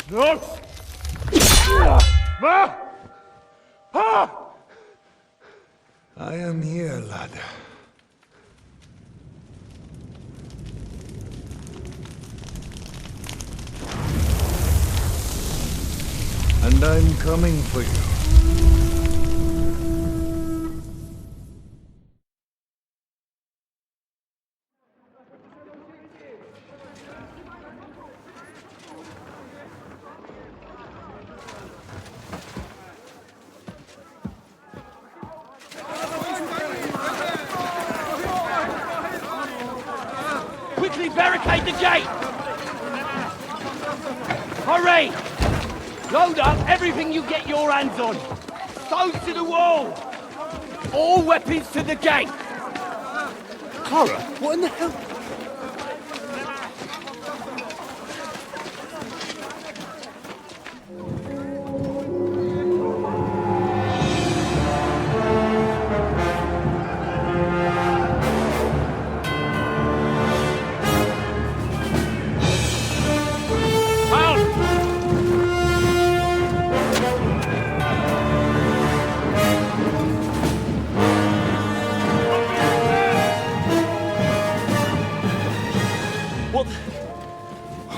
No! Ma! Ah! I am here, lad. And I'm coming for you. Quickly barricade the gate! Hurry! Load up everything you get your hands on. Stones to the wall! All weapons to the gate! Clara, what in the hell?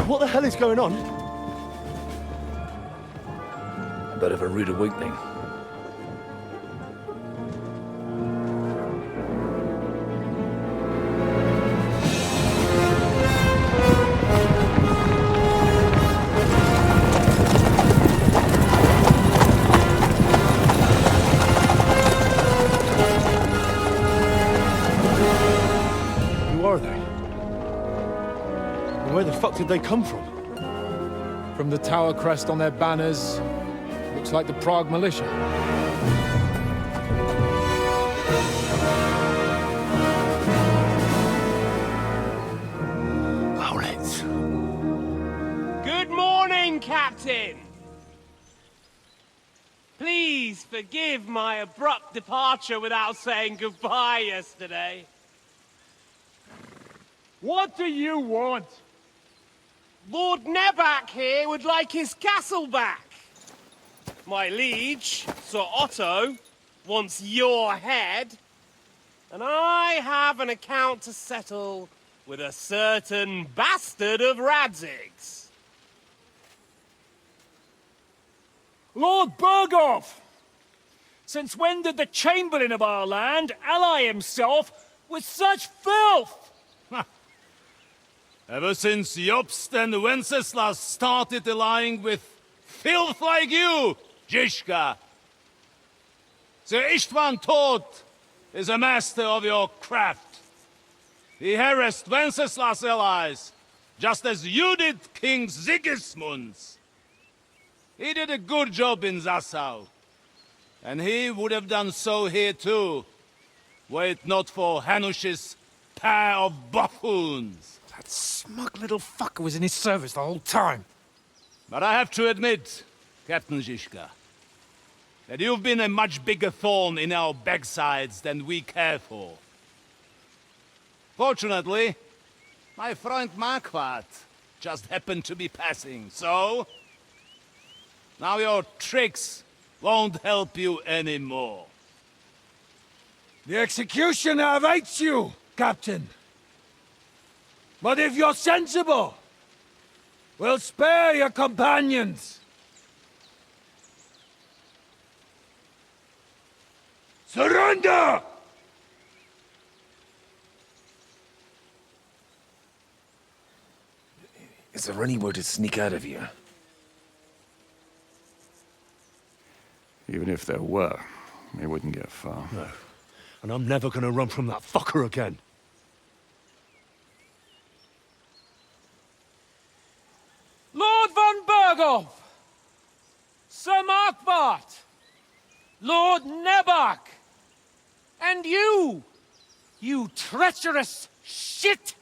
What the hell is going on? A bit of a rude awakening. Who are they? And where the fuck did they come from? From the tower crest on their banners, looks like the Prague militia. Owlets. Good morning, Captain! Please forgive my abrupt departure without saying goodbye yesterday. What do you want? Lord Nebakov here would like his castle back. My liege, Sir Otto, wants your head. And I have an account to settle with a certain bastard of Radzig's. Lord Berghoff! Since when did the Chamberlain of our land ally himself with such filth? Ever since Jobst and Wenceslas started allying with filth like you, Zizka. Sir Istvan Tod is a master of your craft. He harassed Wenceslas' allies, just as you did King Sigismund's. He did a good job in Zassau, and he would have done so here too, were it not for Hanush's pair of buffoons. That smug little fucker was in his service the whole time. But I have to admit, Captain Zizka, that you've been a much bigger thorn in our backsides than we care for. Fortunately, my friend Marquardt just happened to be passing, so... now your tricks won't help you anymore. The executioner awaits you, Captain. But if you're sensible, we'll spare your companions. Surrender! Is there any way to sneak out of here? Even if there were, they wouldn't get far. No. And I'm never gonna run from that fucker again. Lord von Berghoff! Sir Marquardt! Lord Nebak! And you treacherous shit!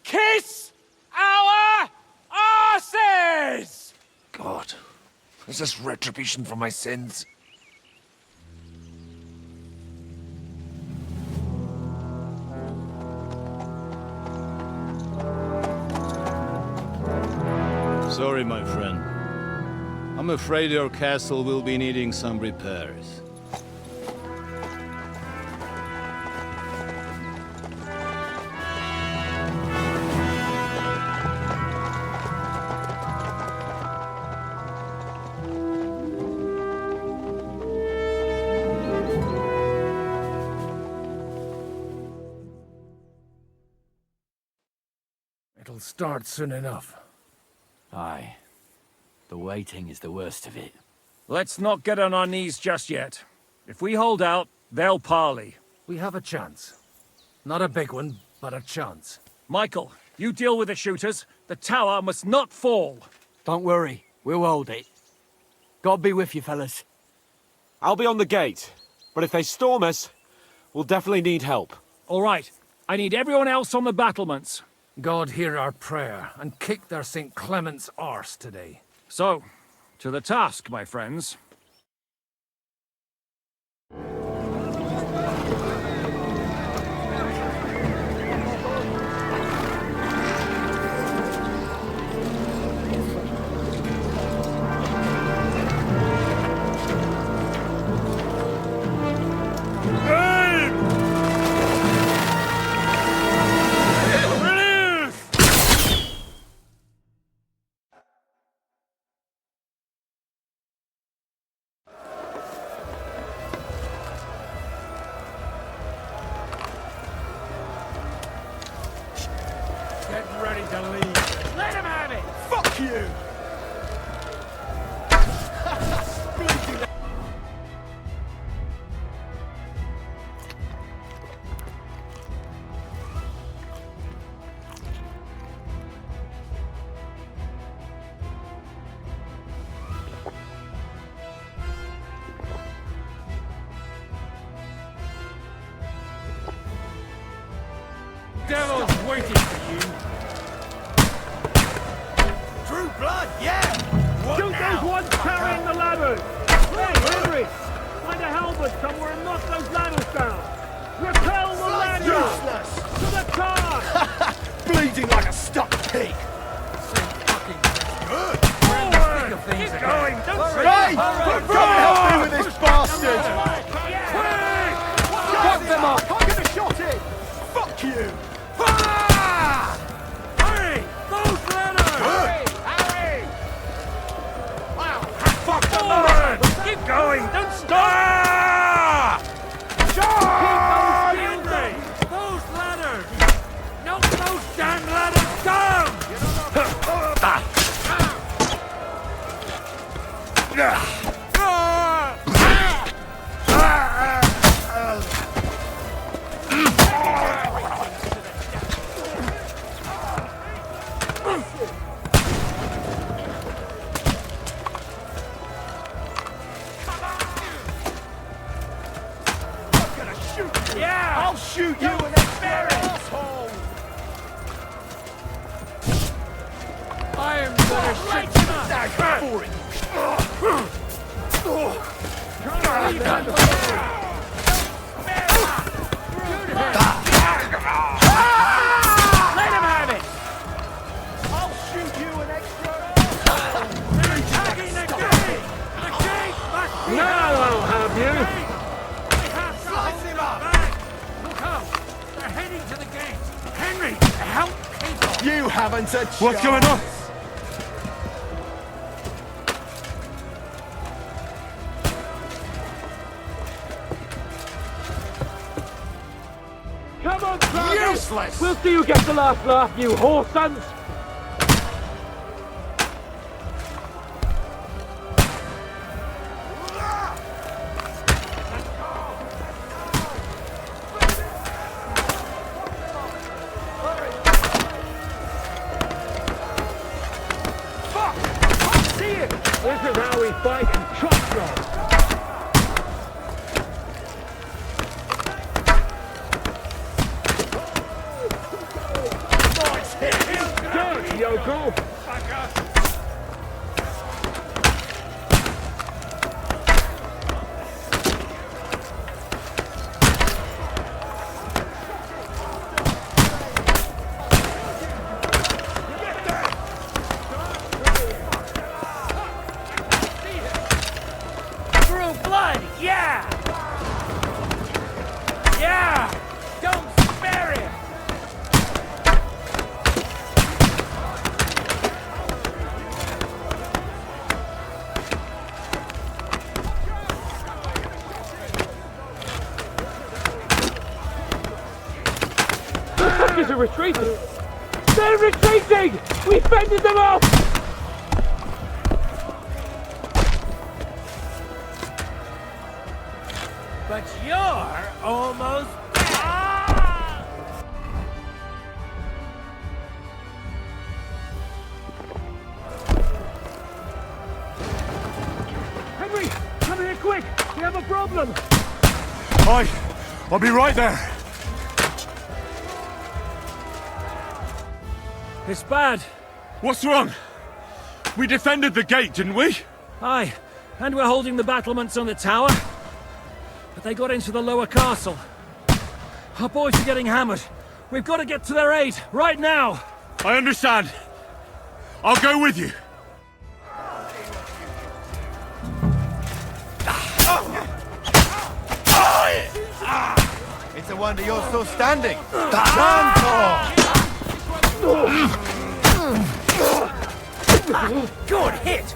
Kiss our asses! God, is this retribution for my sins? sorry, my friend. I'm afraid your castle will be needing some repairs. It'll start soon enough. Aye. The waiting is the worst of it. Let's not get on our knees just yet. If we hold out, they'll parley. We have a chance. Not a big one, but a chance. Michael, you deal with the shooters. The tower must not fall. Don't worry, we'll hold it. God be with you, fellas. I'll be on the gate, but if they storm us, we'll definitely need help. All right, I need everyone else on the battlements. God hear our prayer, and kick their St. Clement's arse today. So, to the task, my friends. Get ready to leave. Let him have it! Fuck you! Devil's waiting for you. True blood, yeah! Shoot those ones carrying the ladders! Hey, Henry! Find a halberd somewhere and knock those ladders down! Repel the ladders! Useless! To the car! Bleeding like a stuck pig! Forward! Keep going! Don't Hey! Come help me with this bastard! Fuck them up! I'm gonna shot it! Fuck you! Hurry! Those ladders! Harry! Wow! Fuck forward! Keep going! Don't stop! Keep those angry! Those ladders! Knock those damn ladders down! Yeah! I'll shoot you and asshole! I am gonna shit you up! For it! Let him have it! I'll shoot you an extra! Attacking the gate! The gate must be now I'll have you! Slice him up! Look out! They're heading to the gate! Henry, help people! You haven't a chance! What's going on? Come on, Trosky! Useless! We'll see you get the last laugh, you whore sons! This is how we fight in Trosky. No blood! Yeah! Yeah! Don't spare him! The fuckers are retreating! They're retreating! We fended them off! But you're almost Henry! Come here quick! We have a problem! I'll be right there. It's bad. What's wrong? We defended the gate, didn't we? Aye, and we're holding the battlements on the tower. But they got into the lower castle. Our boys are getting hammered. We've got to get to their aid, right now! I understand. I'll go with you. It's a wonder you're still standing. Good hit!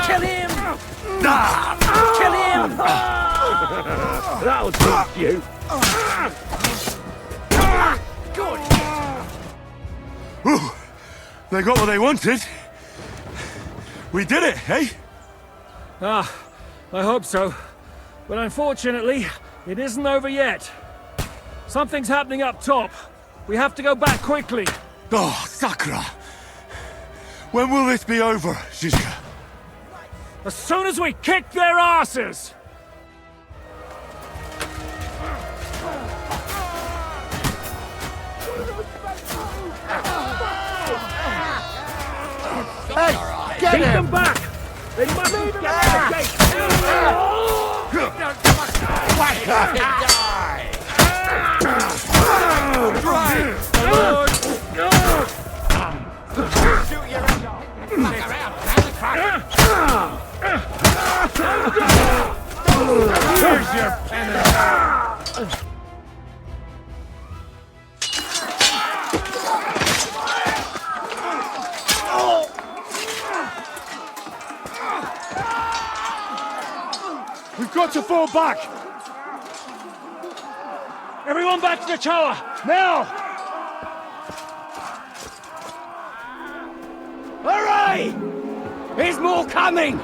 Kill him! Kill him! That'll teach you. Good Whew. They got what they wanted. We did it, eh? Ah, I hope so. But unfortunately, it isn't over yet. Something's happening up top. We have to go back quickly. Oh, Sakra! When will this be over, Zizka? As soon as we kick their asses! Hey, get Beat him! them back! They mustn't get to the gate! Here's your penance. We've got to fall back! Everyone back to the tower! Now! Hooray! There's more coming!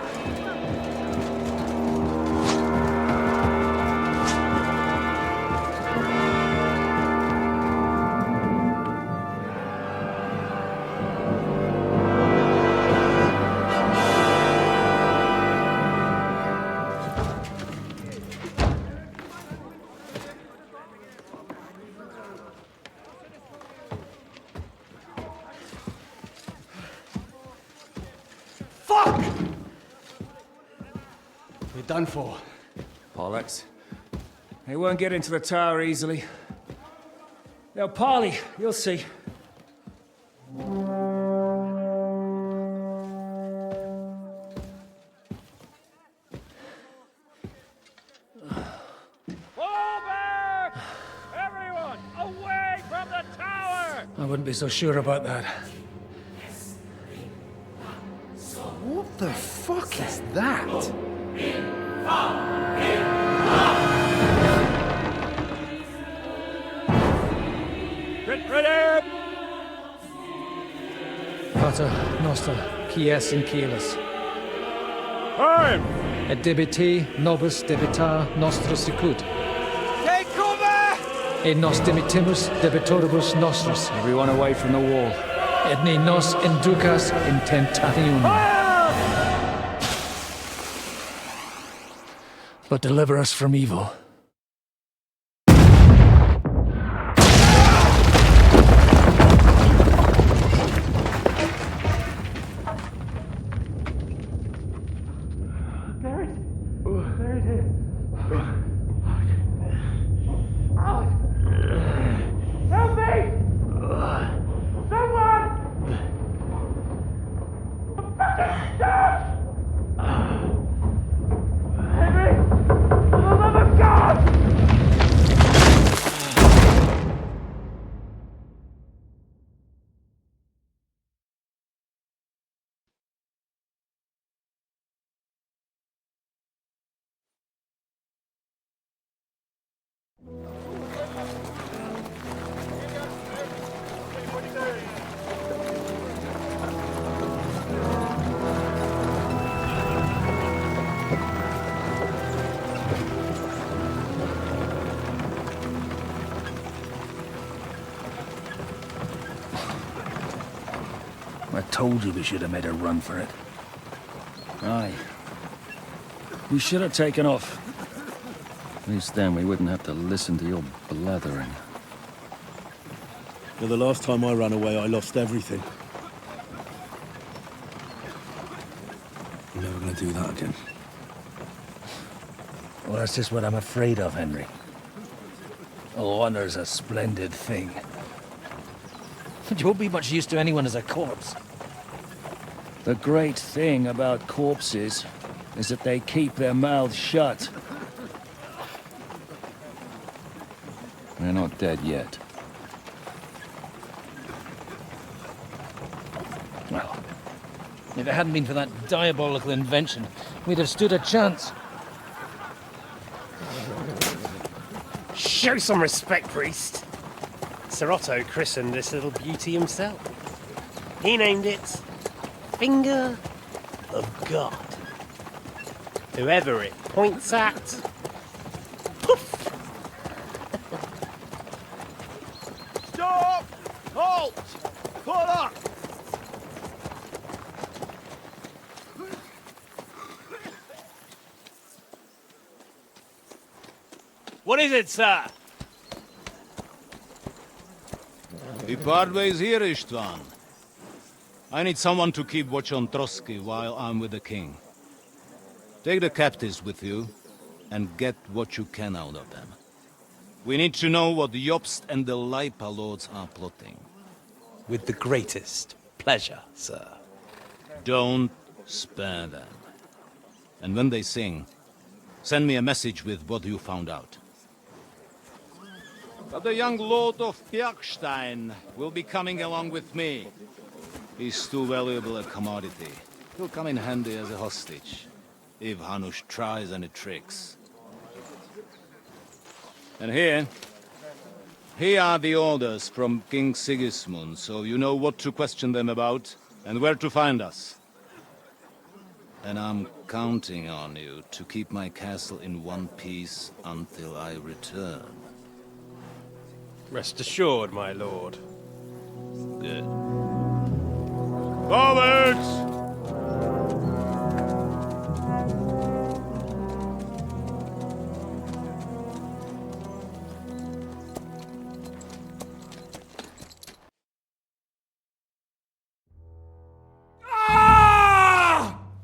Fuck! We're done for. Bollocks. They won't get into the tower easily. They'll parley, you'll see. Fall back! Everyone, away from the tower! I wouldn't be so sure about that. What the fuck is that? Get ready! Pater Noster, Kies in Kielis. Time! Et debiti nobis debita nostra sicut. Take cover! Et nos dimitimus debitoribus nostris. Everyone away from the wall. Et ne nos inducas in tentationem. But deliver us from evil. told you we should have made a run for it. Aye. We should have taken off. At least then we wouldn't have to listen to your blathering. Well, the last time I ran away, I lost everything. I'm never gonna do that again. Well, that's just what I'm afraid of, Henry. Honor's a splendid thing. But you won't be much use to anyone as a corpse. The great thing about corpses is that they keep their mouths shut. They're not dead yet. Well, If it hadn't been for that diabolical invention, we'd have stood a chance. Show some respect, priest. Sir Otto christened this little beauty himself. He named it Finger of God. Whoever it points at, poof! Stop! Halt! Pull up! What is it, sir? We part ways here, Istvan. I need someone to keep watch on Trosky while I'm with the king. Take the captives with you, and get what you can out of them. We need to know what the Jobst and the Leipa lords are plotting. With the greatest pleasure, sir. Don't spare them. And when they sing, send me a message with what you found out. But the young lord of Bjergstein will be coming along with me. He's too valuable a commodity. He'll come in handy as a hostage, if Hanush tries any tricks. And here are the orders from King Sigismund, so you know what to question them about, and where to find us. And I'm counting on you to keep my castle in one piece until I return. Rest assured, my lord. Good. Forwards!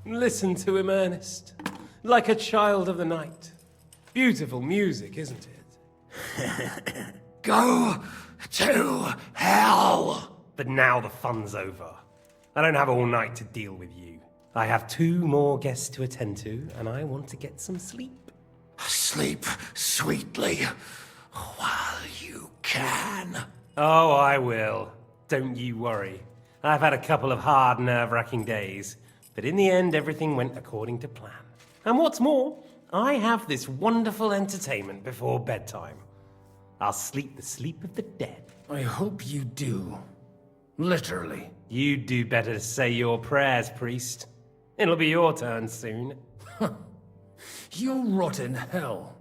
Listen to him, Ernest. Like a child of the night. Beautiful music, isn't it? Go to hell! But now the fun's over. I don't have all night to deal with you. I have 2 more guests to attend to, and I want to get some sleep. Sleep sweetly while you can. Oh, I will. Don't you worry. I've had a couple of hard, nerve-wracking days, but in the end, everything went according to plan. And what's more, I have this wonderful entertainment before bedtime. I'll sleep the sleep of the dead. I hope you do. Literally. You'd do better to say your prayers, priest. It'll be your turn soon. You'll rot in hell.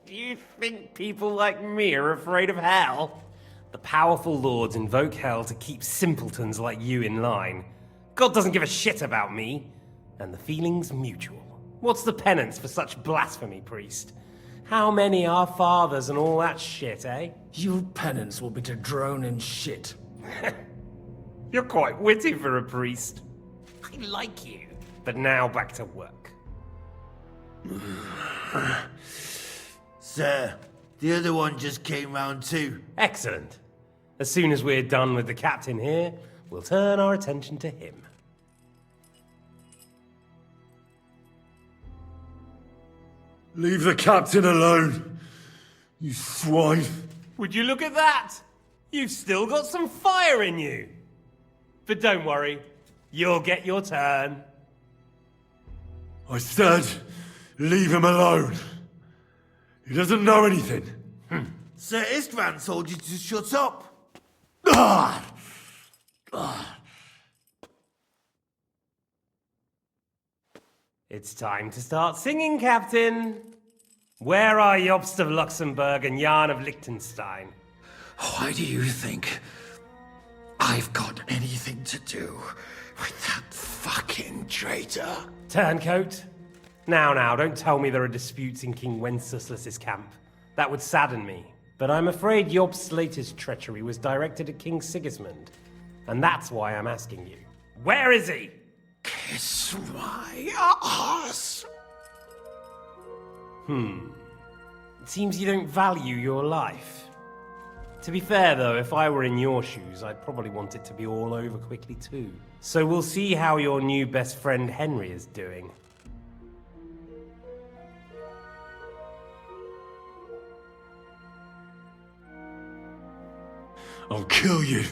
Do you think people like me are afraid of hell? The powerful lords invoke hell to keep simpletons like you in line. God doesn't give a shit about me. And the feeling's mutual. What's the penance for such blasphemy, priest? How many are fathers and all that shit, eh? Your penance will be to drown in shit. You're quite witty for a priest. I like you. But now back to work. Sir, the other one just came round too. Excellent. As soon as we're done with the captain here, we'll turn our attention to him. Leave the captain alone, you swine. Would you look at that? You've still got some fire in you. But don't worry, you'll get your turn. I said, leave him alone. He doesn't know anything. Sir Istvan told you to shut up. It's time to start singing, Captain. Where are Jobst of Luxembourg and Jan of Liechtenstein? Why do you think I've got anything to do with that fucking traitor. Turncoat? Now, don't tell me there are disputes in King Wenceslas's camp. That would sadden me. But I'm afraid Jobst's latest treachery was directed at King Sigismund. And that's why I'm asking you. Where is he? Kiss my ass. It seems you don't value your life. To be fair, though, if I were in your shoes, I'd probably want it to be all over quickly, too. So we'll see how your new best friend Henry is doing. I'll kill you.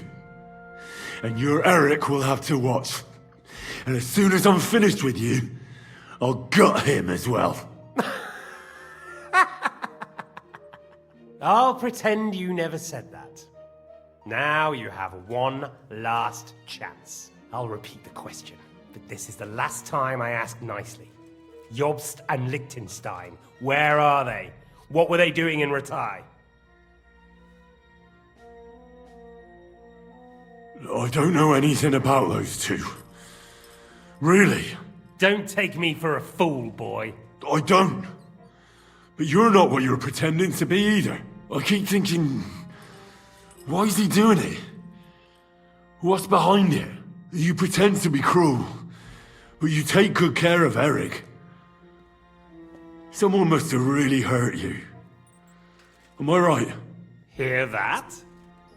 And your Eric will have to watch. And as soon as I'm finished with you, I'll gut him as well. I'll pretend you never said that. Now you have one last chance. I'll repeat the question, but this is the last time I ask nicely. Jobst and Liechtenstein, where are they? What were they doing in Ratai? I don't know anything about those two. Really? Don't take me for a fool, boy. I don't. But you're not what you're pretending to be either. I keep thinking, why is he doing it? What's behind it? You pretend to be cruel, but you take good care of Eric. Someone must have really hurt you. Am I right? Hear that?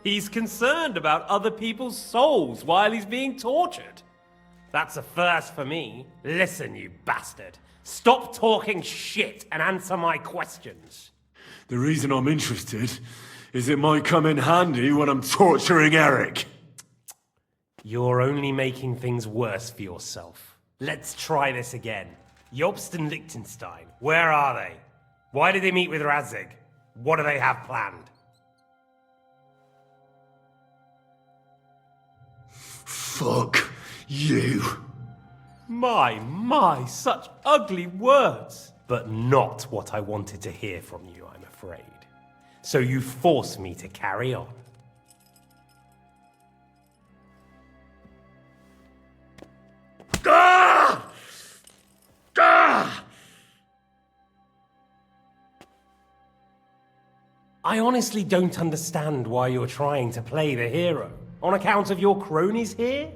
He's concerned about other people's souls while he's being tortured. That's a first for me. Listen, you bastard. Stop talking shit and answer my questions. The reason I'm interested is it might come in handy when I'm torturing Eric. You're only making things worse for yourself. Let's try this again. Jobst and Liechtenstein, where are they? Why did they meet with Radzig? What do they have planned? Fuck you. My, such ugly words. But not what I wanted to hear from you, I'm afraid. So you force me to carry on. Ah! Ah! I honestly don't understand why you're trying to play the hero. On account of your cronies here?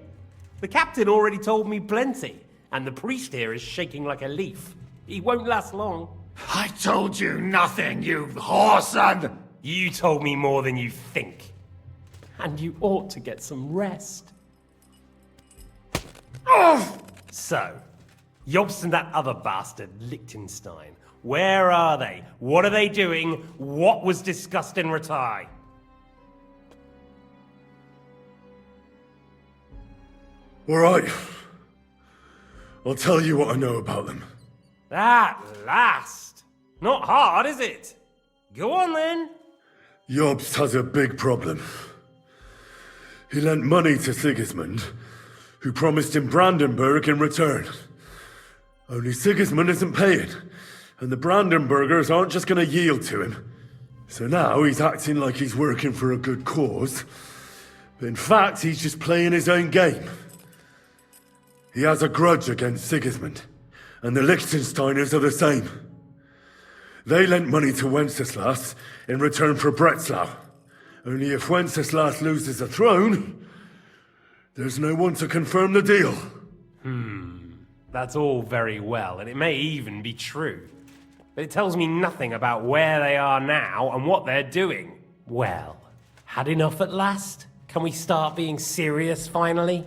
The captain already told me plenty, and the priest here is shaking like a leaf. He won't last long. I told you nothing, you whoreson! You told me more than you think. And you ought to get some rest. Oh! So, Jobst and that other bastard, Liechtenstein, where are they? What are they doing? What was discussed in Ratai? All right. I'll tell you what I know about them. At last! Not hard, is it? Go on then. Jobst has a big problem. He lent money to Sigismund, who promised him Brandenburg in return. Only Sigismund isn't paying, and the Brandenburgers aren't just going to yield to him. So now he's acting like he's working for a good cause, but in fact he's just playing his own game. He has a grudge against Sigismund, and the Liechtensteiners are the same. They lent money to Wenceslas in return for Breslau. Only if Wenceslas loses the throne, there's no one to confirm the deal. That's all very well, and it may even be true. But it tells me nothing about where they are now and what they're doing. Well, had enough at last? Can we start being serious finally?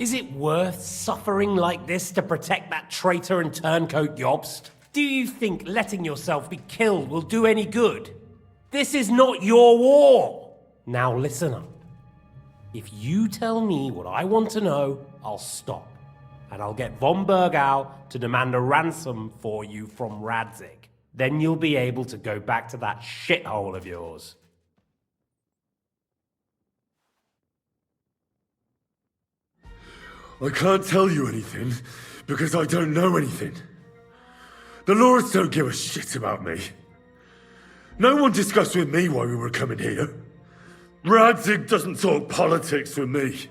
Is it worth suffering like this to protect that traitor and turncoat Jobst? Do you think letting yourself be killed will do any good? This is not your war! Now listen up. If you tell me what I want to know, I'll stop. And I'll get von Bergau to demand a ransom for you from Radzig. Then you'll be able to go back to that shithole of yours. I can't tell you anything, because I don't know anything. The Lords don't give a shit about me. No one discussed with me why we were coming here. Radzig doesn't talk politics with me.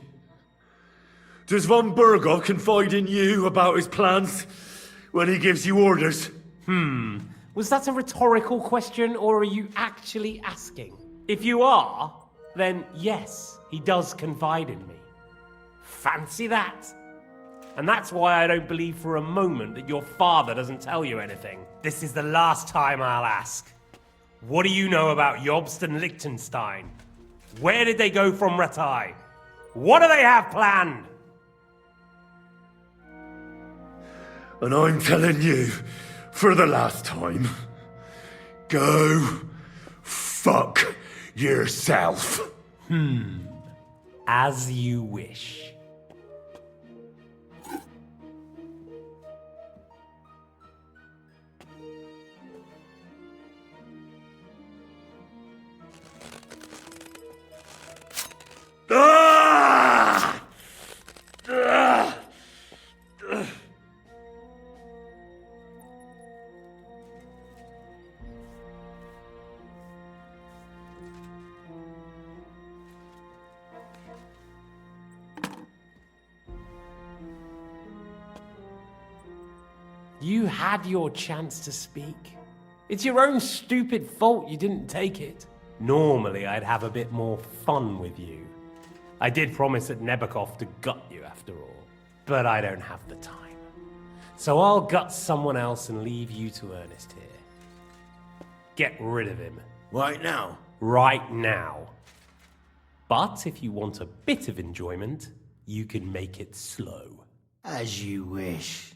Does von Burgov confide in you about his plans when he gives you orders? Was that a rhetorical question, or are you actually asking? If you are, then yes, he does confide in me. Fancy that. And that's why I don't believe for a moment that your father doesn't tell you anything. This is the last time I'll ask. What do you know about Jobst and Liechtenstein? Where did they go from Ratai? What do they have planned? And I'm telling you, for the last time, go fuck yourself. As you wish. Ah! Ah! You had your chance to speak. It's your own stupid fault you didn't take it. Normally, I'd have a bit more fun with you. I did promise at Nebakov to gut you after all, but I don't have the time. So I'll gut someone else and leave you to Ernest here. Get rid of him. Right now? Right now. But if you want a bit of enjoyment, you can make it slow. As you wish.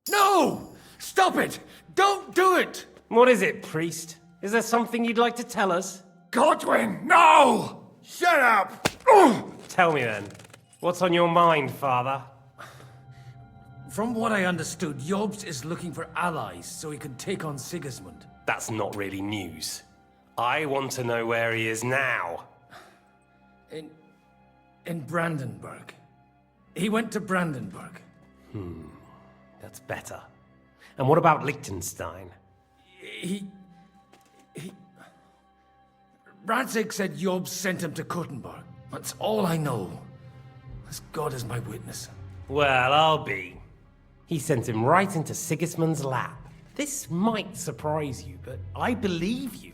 No! Stop it! Don't do it! What is it, priest? Is there something you'd like to tell us? Godwin, no! Shut up! Tell me then. What's on your mind, father? From what I understood, Jobst is looking for allies so he can take on Sigismund. That's not really news. I want to know where he is now. In Brandenburg. He went to Brandenburg. That's better. And what about Liechtenstein? Radzig said Jobst sent him to Kuttenberg. That's all I know. As God is my witness. Well, I'll be. He sent him right into Sigismund's lap. This might surprise you, but I believe you.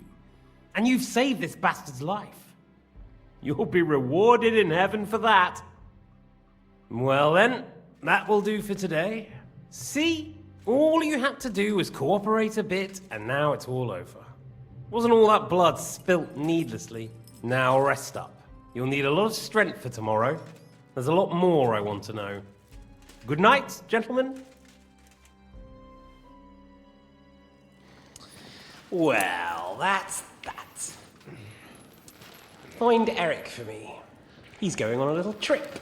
And you've saved this bastard's life. You'll be rewarded in heaven for that. Well then, that will do for today. See? All you had to do was cooperate a bit, and now it's all over. Wasn't all that blood spilt needlessly? Now rest up. You'll need a lot of strength for tomorrow. There's a lot more I want to know. Good night, gentlemen. Well, that's that. Find Eric for me. He's going on a little trip.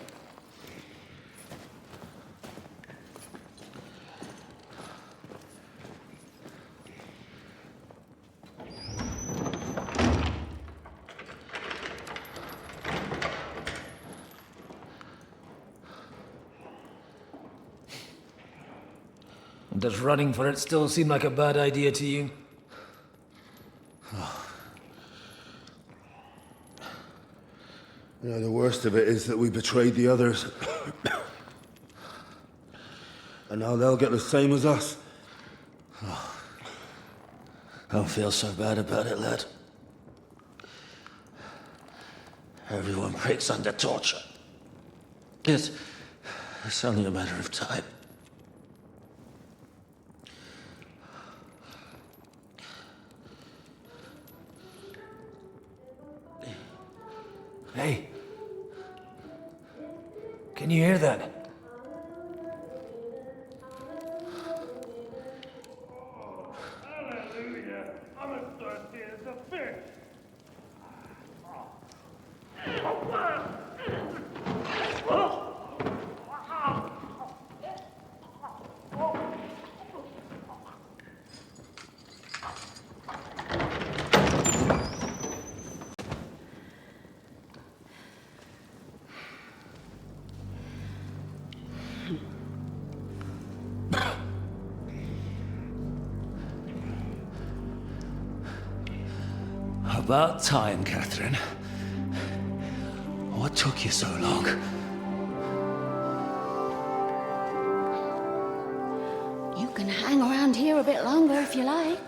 Does running for it still seem like a bad idea to you? You know, the worst of it is that we betrayed the others. And now they'll get the same as us. Don't feel so bad about it, lad. Everyone breaks under torture. It's only a matter of time. Hey. Can you hear that? Hallelujah! I'm as thirsty as a fish. About time, Catherine. What took you so long? You can hang around here a bit longer if you like.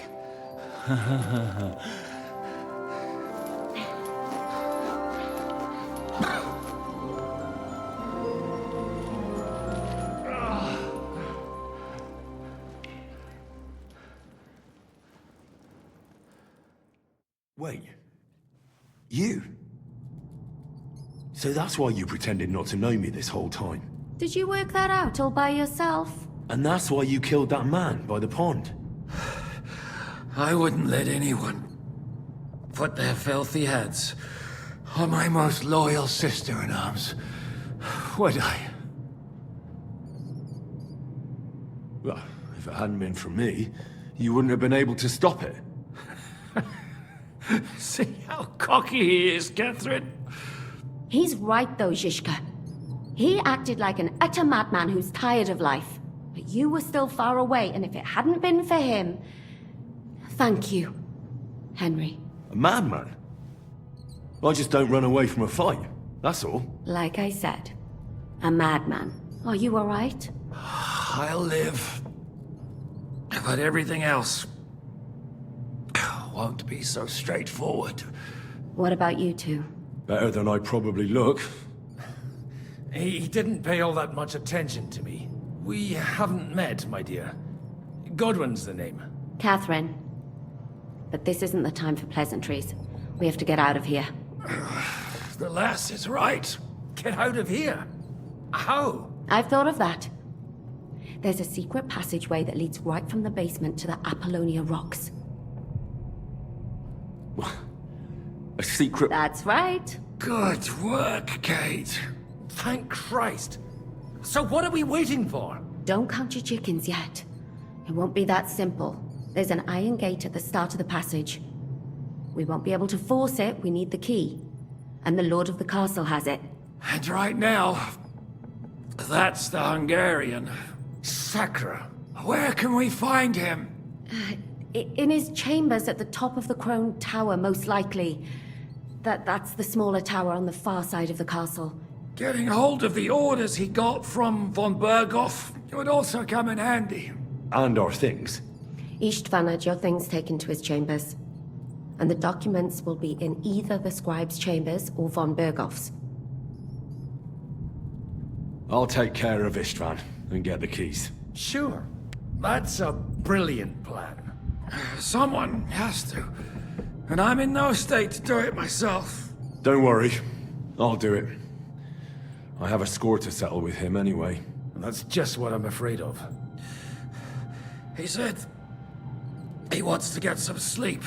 Wait. You? So that's why you pretended not to know me this whole time? Did you work that out all by yourself? And that's why you killed that man by the pond? I wouldn't let anyone put their filthy heads on my most loyal sister-in-arms, would I? Well, if it hadn't been for me, you wouldn't have been able to stop it. See how cocky he is, Catherine. He's right though, Zhishka. He acted like an utter madman who's tired of life. But you were still far away, and if it hadn't been for him... Thank you, Henry. A madman? I just don't run away from a fight, that's all. Like I said, a madman. Are you all right? I'll live. But everything else won't be so straightforward. What about you two? Better than I probably look. He didn't pay all that much attention to me. We haven't met, my dear. Godwin's the name. Catherine. But this isn't the time for pleasantries. We have to get out of here. The lass is right. Get out of here. How? I've thought of that. There's a secret passageway that leads right from the basement to the Apollonia Rocks. A secret... That's right. Good work, Kate. Thank Christ. So what are we waiting for? Don't count your chickens yet. It won't be that simple. There's an iron gate at the start of the passage. We won't be able to force it, we need the key. And the Lord of the Castle has it. And right now, that's the Hungarian. Sakra. Where can we find him? In his chambers at the top of the Crone Tower, most likely. That's the smaller tower on the far side of the castle. Getting hold of the orders he got from von Berghoff would also come in handy. And our things. Istvan had your things taken to his chambers. And the documents will be in either the scribe's chambers or von Berghoff's. I'll take care of Istvan and get the keys. Sure. That's a brilliant plan. Someone has to. And I'm in no state to do it myself. Don't worry. I'll do it. I have a score to settle with him anyway. And that's just what I'm afraid of. He said he wants to get some sleep.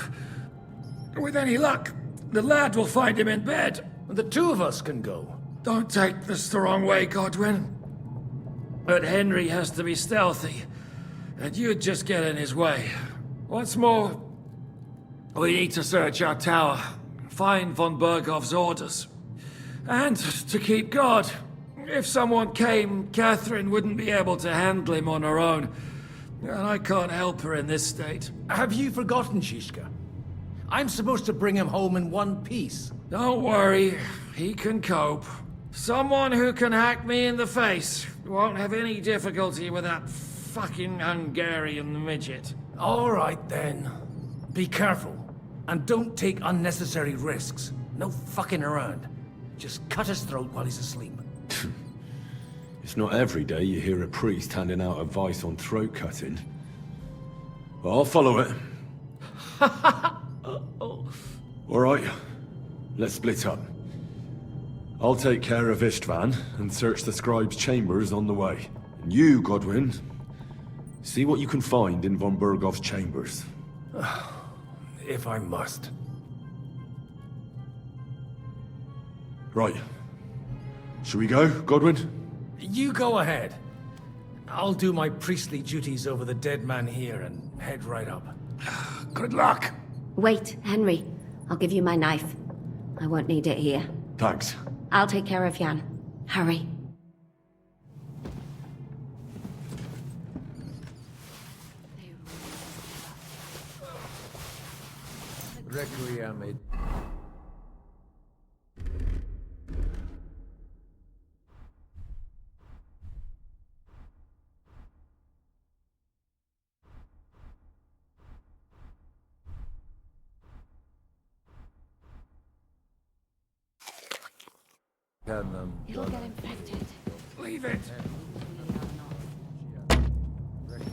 With any luck, the lad will find him in bed. And the two of us can go. Don't take this the wrong way, Godwin. But Henry has to be stealthy. And you'd just get in his way. What's more, we need to search our tower. Find von Berghoff's orders. And to keep guard. If someone came, Catherine wouldn't be able to handle him on her own. And I can't help her in this state. Have you forgotten, Zhishka? I'm supposed to bring him home in one piece. Don't worry, he can cope. Someone who can hack me in the face won't have any difficulty with that fucking Hungarian midget. All right, then. Be careful. And don't take unnecessary risks. No fucking around. Just cut his throat while he's asleep. It's not every day you hear a priest handing out advice on throat cutting. But I'll follow it. All right, let's split up. I'll take care of Istvan and search the scribe's chambers on the way. And you, Godwin, see what you can find in von Berghoff's chambers. If I must. Right. Shall we go, Godwin? You go ahead. I'll do my priestly duties over the dead man here and head right up. Good luck. Wait, Henry. I'll give you my knife. I won't need it here. Thanks. I'll take care of Jan. Hurry. Requiem it. It'll get infected. Leave it!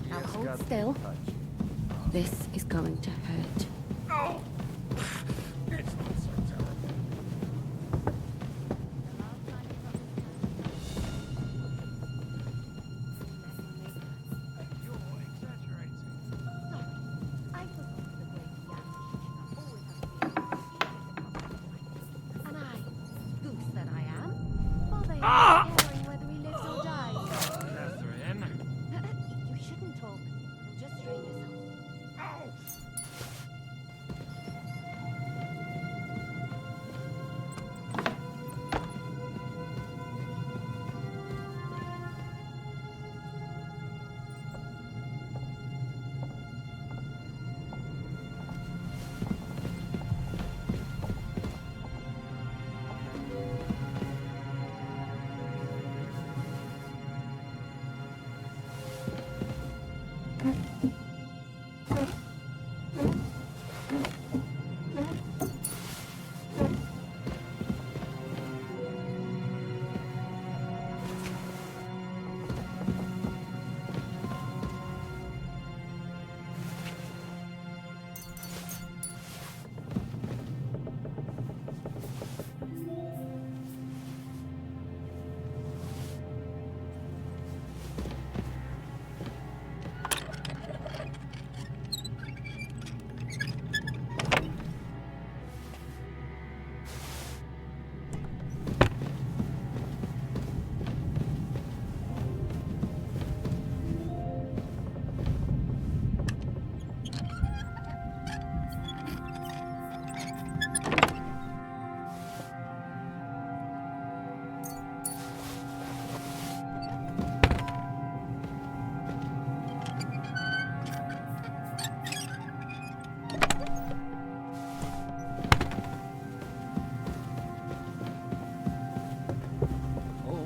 Now hold still. This is going to hurt. Oh! It's not so terrible. And I, goose that I am, bother you caring whether he lives or dies. Catherine. You shouldn't talk. You'll just strain yourself.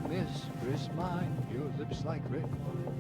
Mistress mine, your lips like red wine.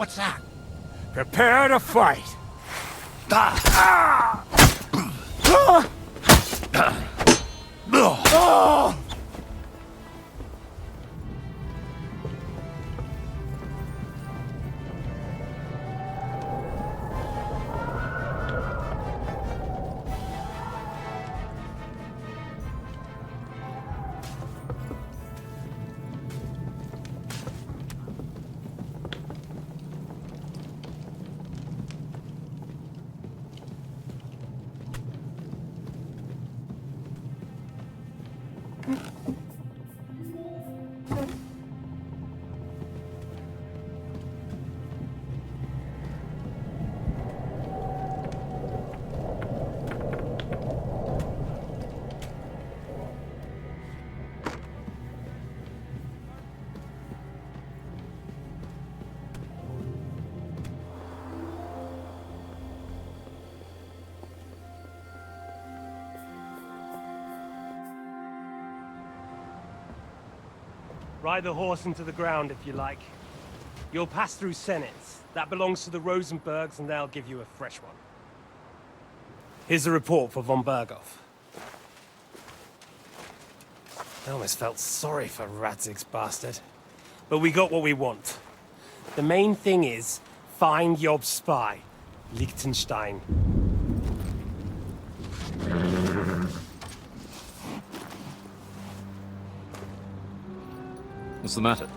What's that? Prepare to fight! Ride the horse into the ground if you like. You'll pass through Senates. That belongs to the Rosenbergs, and they'll give you a fresh one. Here's a report for von Berghoff. I almost felt sorry for Radzig's bastard. But we got what we want. The main thing is, find Job's spy, Liechtenstein. What's the matter?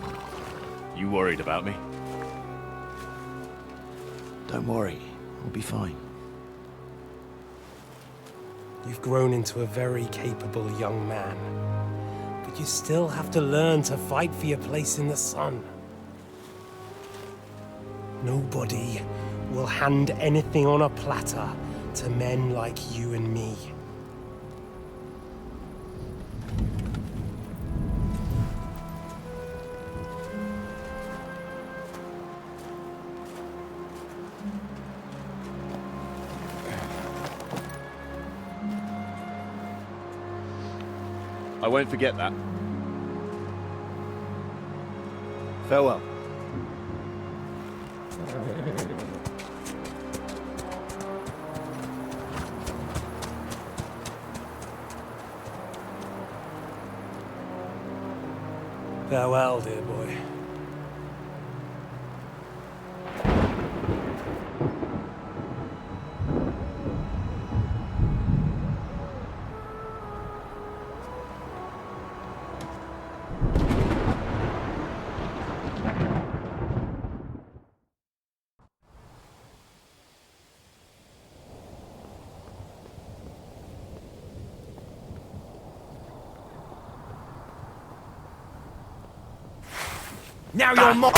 You worried about me? Don't worry, I'll be fine. You've grown into a very capable young man. But you still have to learn to fight for your place in the sun. Nobody will hand anything on a platter to men like you and me. I won't forget that. Farewell. Farewell, dear boy. Now you're more.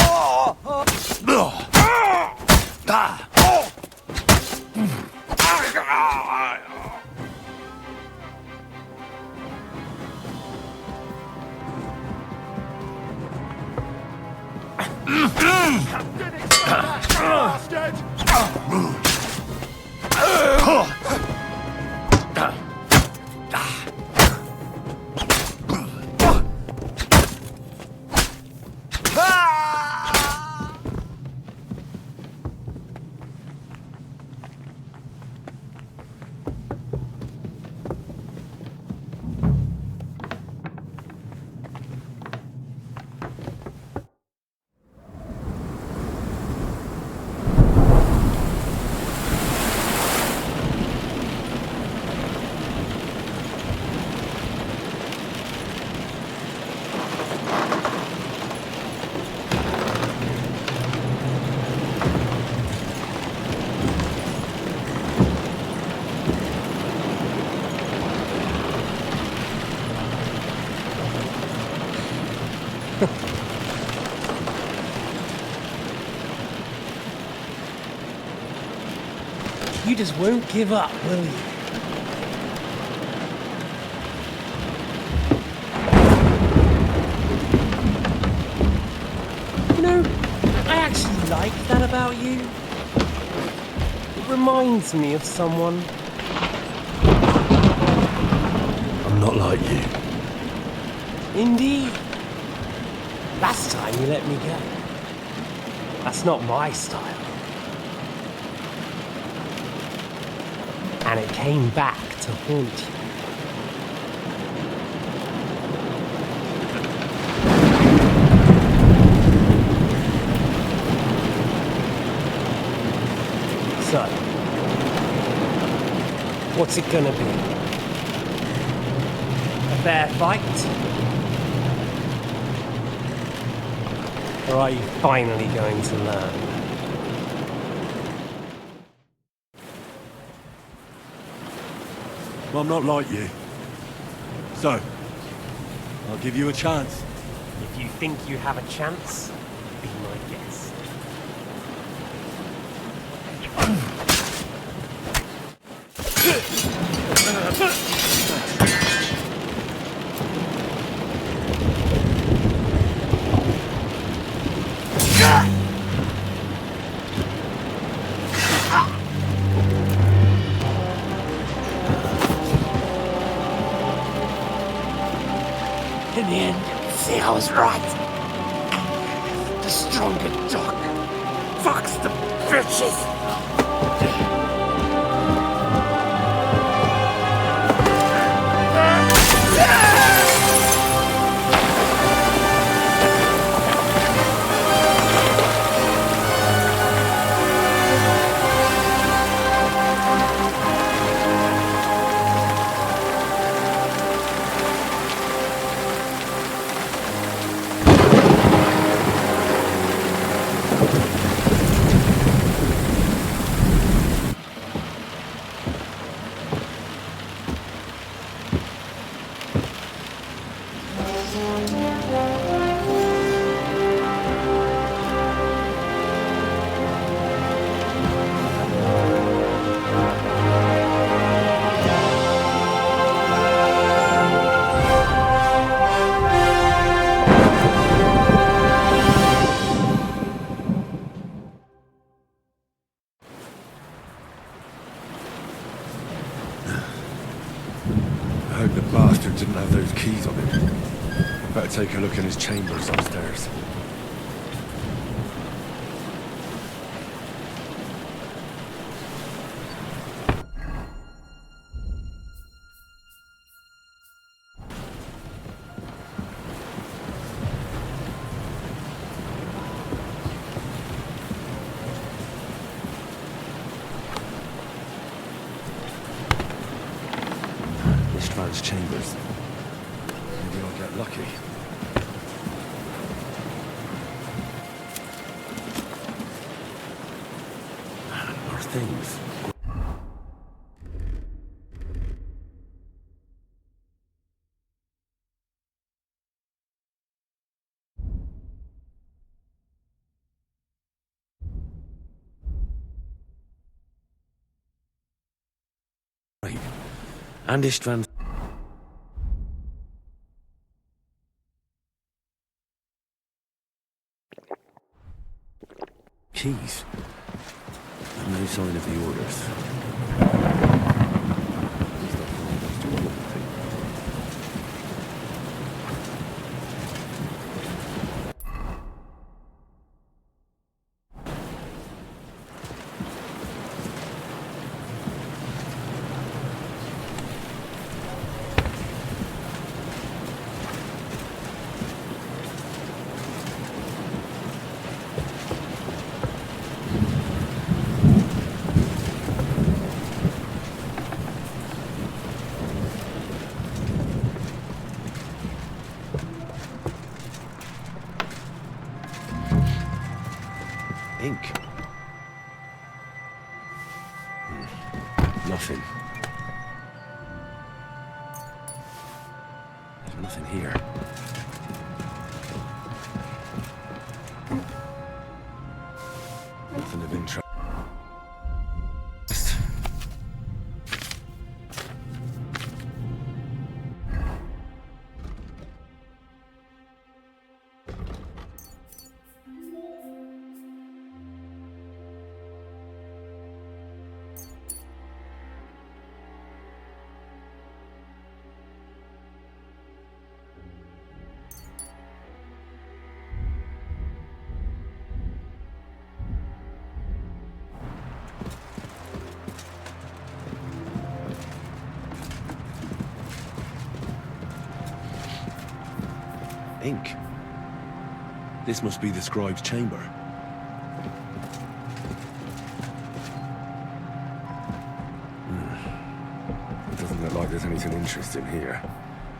You just won't give up, will you? You know, I actually like that about you. It reminds me of someone. I'm not like you. Indeed. Last time you let me go. That's not my style. And it came back to haunt you. So, what's it gonna be? A fair fight? Or are you finally going to learn? Well, I'm not like you. So, I'll give you a chance. If you think you have a chance, be my guest. In the end, see, I was right. The stronger dog. Fucks the bitches. I hope the bastard didn't have those keys on him. Better take a look in his chambers upstairs. István's chambers. Maybe I'll get lucky. More things. Right. And István's keys. And no sign of the orders. Ink. Nothing. There's nothing here. Nothing of interest. Ink. This must be the scribe's chamber. It doesn't look like there's anything interesting here.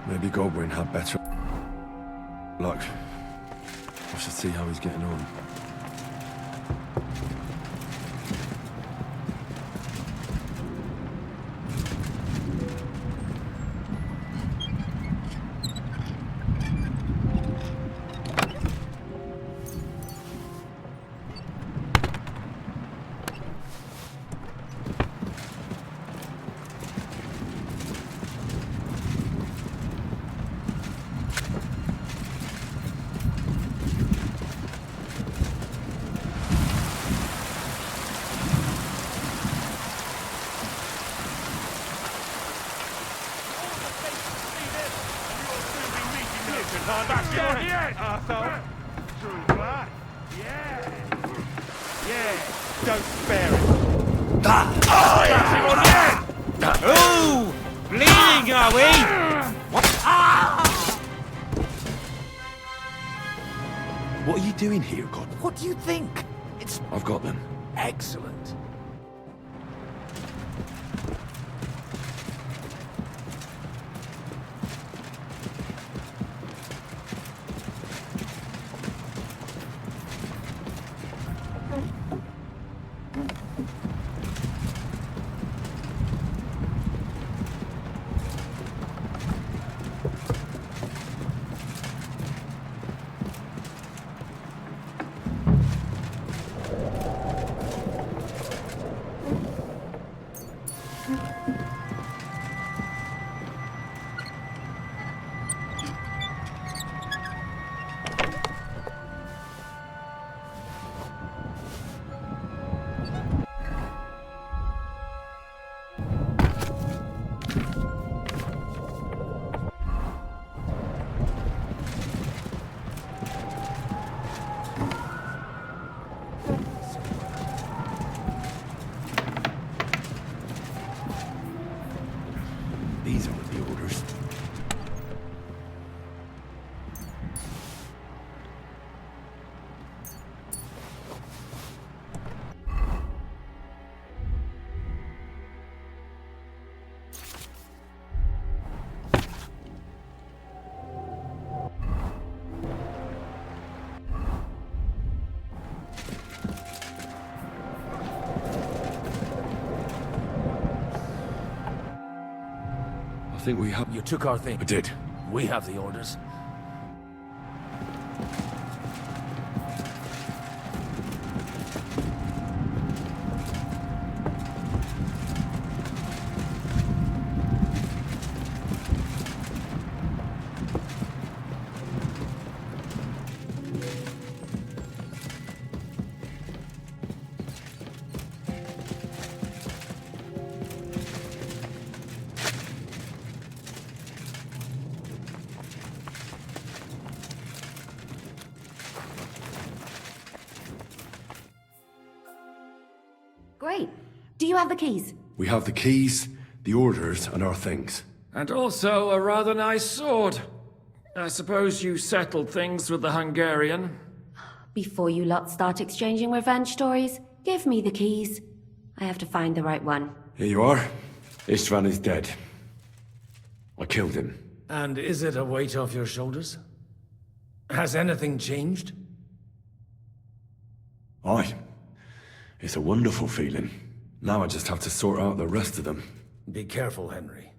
Maybe Godwin had better luck. I should see how he's getting on. Don't spare it. Ooh! Bleeding, are we? What are you doing here, God? What do you think? It's I've got them. excellent. These aren't the orders. I think we have... You took our thing. I did. We have the orders. Great. Do you have the keys? We have the keys, the orders, and our things. And also a rather nice sword. I suppose you settled things with the Hungarian. Before you lot start exchanging revenge stories, give me the keys. I have to find the right one. Here you are. Istvan is dead. I killed him. And is it a weight off your shoulders? Has anything changed? Aye. It's a wonderful feeling. Now I just have to sort out the rest of them. Be careful, Henry.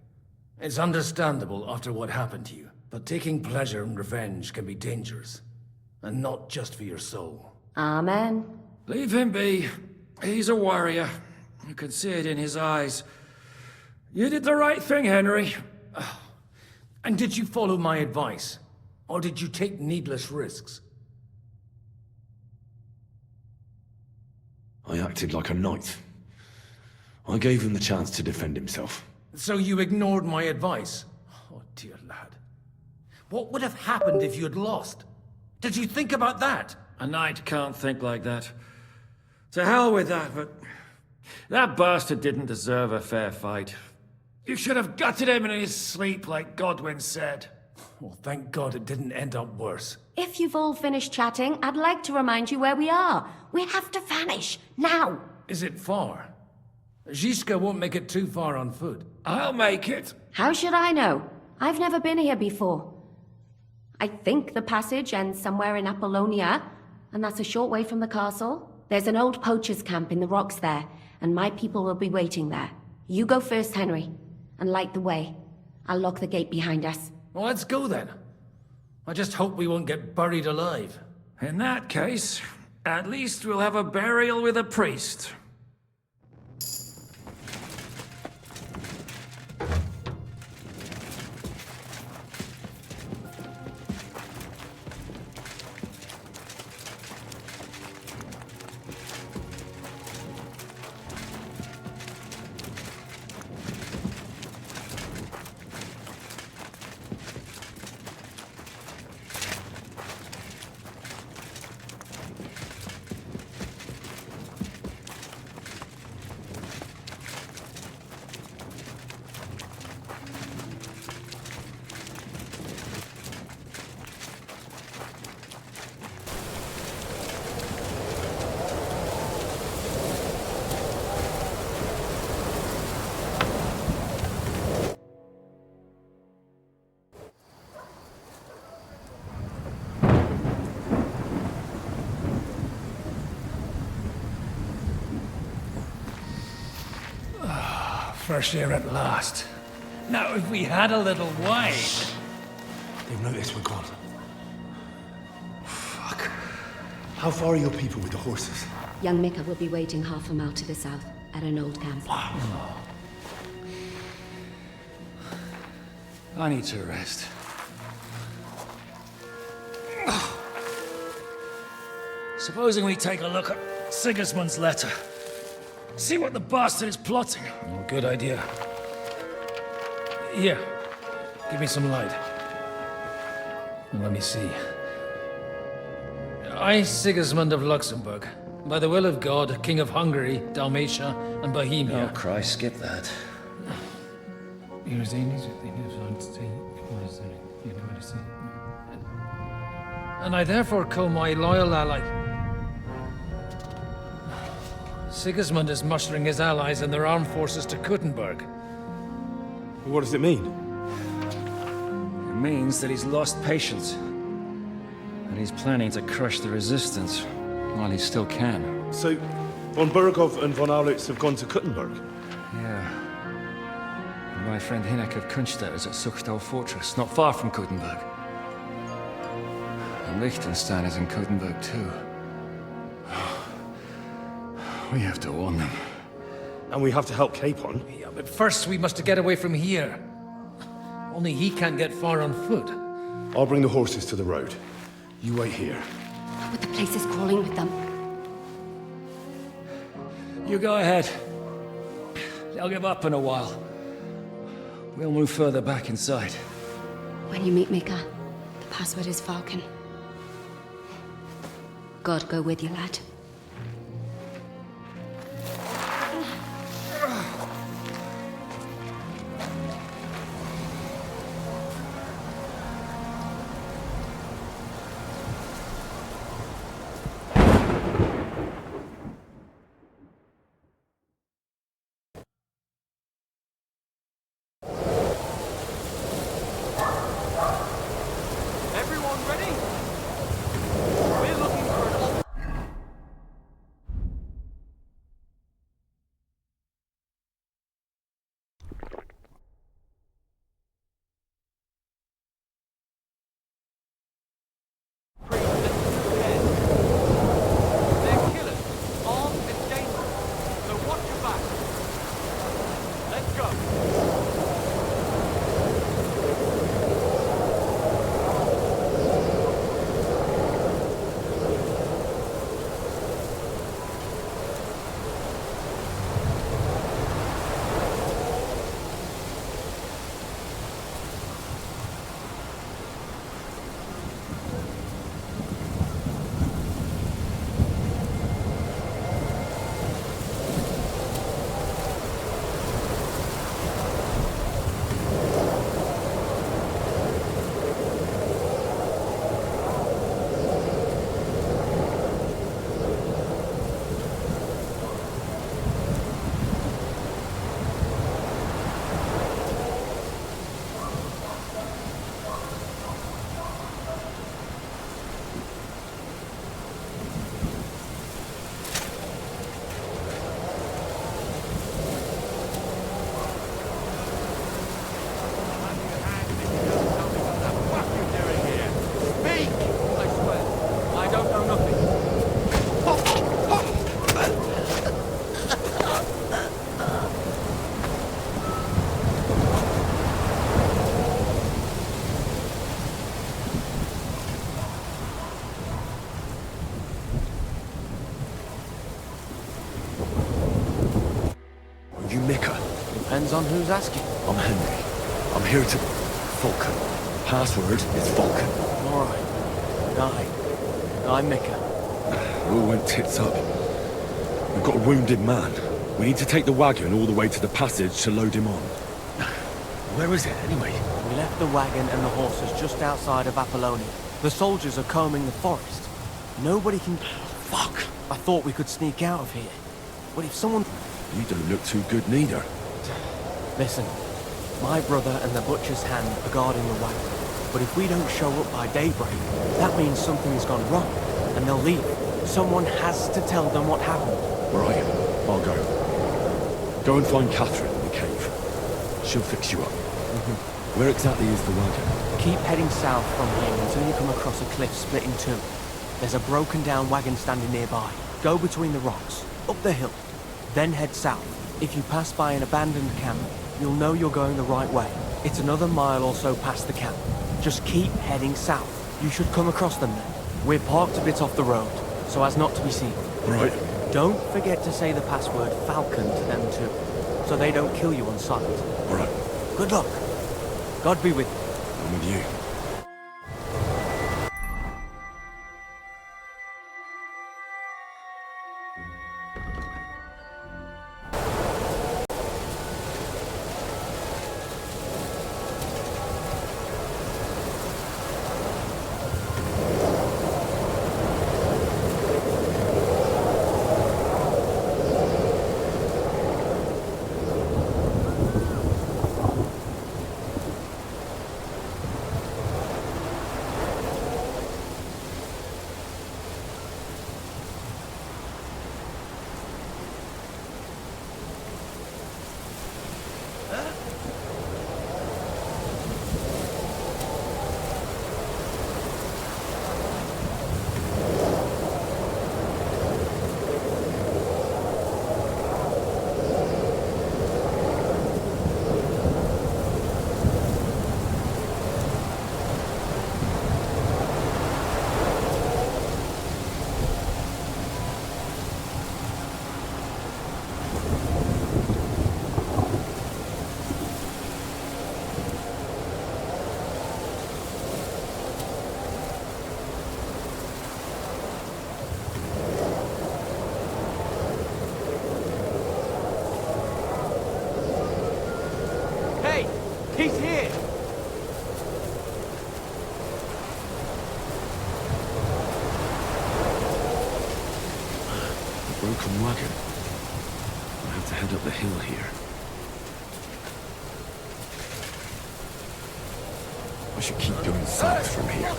It's understandable after what happened to you, but taking pleasure in revenge can be dangerous. And not just for your soul. Amen. Leave him be. He's a warrior. You can see it in his eyes. You did the right thing, Henry. And did you follow my advice? Or did you take needless risks? I acted like a knight. I gave him the chance to defend himself. So you ignored my advice? Oh, dear lad. What would have happened if you had lost? Did you think about that? A knight can't think like that. To hell with that, but... that bastard didn't deserve a fair fight. You should have gutted him in his sleep, like Godwin said. Well, thank God it didn't end up worse. If you've all finished chatting, I'd like to remind you where we are. We have to vanish, now! Is it far? Zizka won't make it too far on foot. I'll make it. How should I know? I've never been here before. I think the passage ends somewhere in Apollonia, and that's a short way from the castle. There's an old poacher's camp in the rocks there, and my people will be waiting there. You go first, Henry, and light the way. I'll lock the gate behind us. Well, let's go then. I just hope we won't get buried alive. In that case, at least we'll have a burial with a priest. Fresh air at last. Now, if we had a little wine... They've noticed we're gone. Fuck. How far are your people with the horses? Young Mika will be waiting half a mile to the south, at an old camp. I need to rest. Supposing we take a look at Sigismund's letter. See what the bastard is plotting. Oh, good idea. Here, give me some light. And let me see. I, Sigismund of Luxembourg, by the will of God, King of Hungary, Dalmatia, and Bohemia. Oh, Christ, skip that. And I therefore call my loyal ally... Sigismund is mustering his allies and their armed forces to Kuttenberg. What does it mean? It means that he's lost patience. And he's planning to crush the resistance while he still can. So, von Burgov and von Aulitz have gone to Kuttenberg? Yeah. And my friend Hinek of Kunstadt is at Suchdol fortress, not far from Kuttenberg. And Liechtenstein is in Kuttenberg too. We have to warn them. And we have to help Capon? Yeah, but first we must get away from here. Only he can't get far on foot. I'll bring the horses to the road. You wait here. But the place is crawling with them. You go ahead. They'll give up in a while. We'll move further back inside. When you meet Mika, the password is Falcon. God go with you, lad. on who's asking. I'm Henry. I'm here to... Vulcan. Password is Vulcan. Alright. I'm Mika. It all went tits up. We've got a wounded man. We need to take the wagon all the way to the passage to load him on. Where is it, anyway? We left the wagon and the horses just outside of Apollonia. The soldiers are combing the forest. Nobody can... Fuck! I thought we could sneak out of here. But if someone... You don't look too good neither. Listen, my brother and the butcher's hand are guarding the wagon. But if we don't show up by daybreak, that means something's gone wrong, and they'll leave. Someone has to tell them what happened. Where are you? I'll go. Go and find Catherine in the cave. She'll fix you up. Where exactly is the wagon? Keep heading south from here until you come across a cliff split in two. There's a broken down wagon standing nearby. Go between the rocks, up the hill, then head south. If you pass by an abandoned camp, you'll know you're going the right way. It's another mile or so past the camp. Just keep heading south. You should come across them then. We're parked a bit off the road, so as not to be seen. Right. Don't forget to say the password Falcon to them too, so they don't kill you on sight. Right. Good luck. God be with you. I'm with you. He's here! A broken wagon. I have to head up the hill here. I should keep going south from here.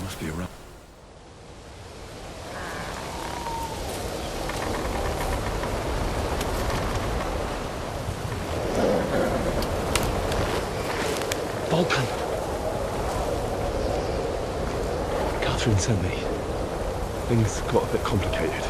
Must be around. Vulcan! Catherine sent me. Things got a bit complicated.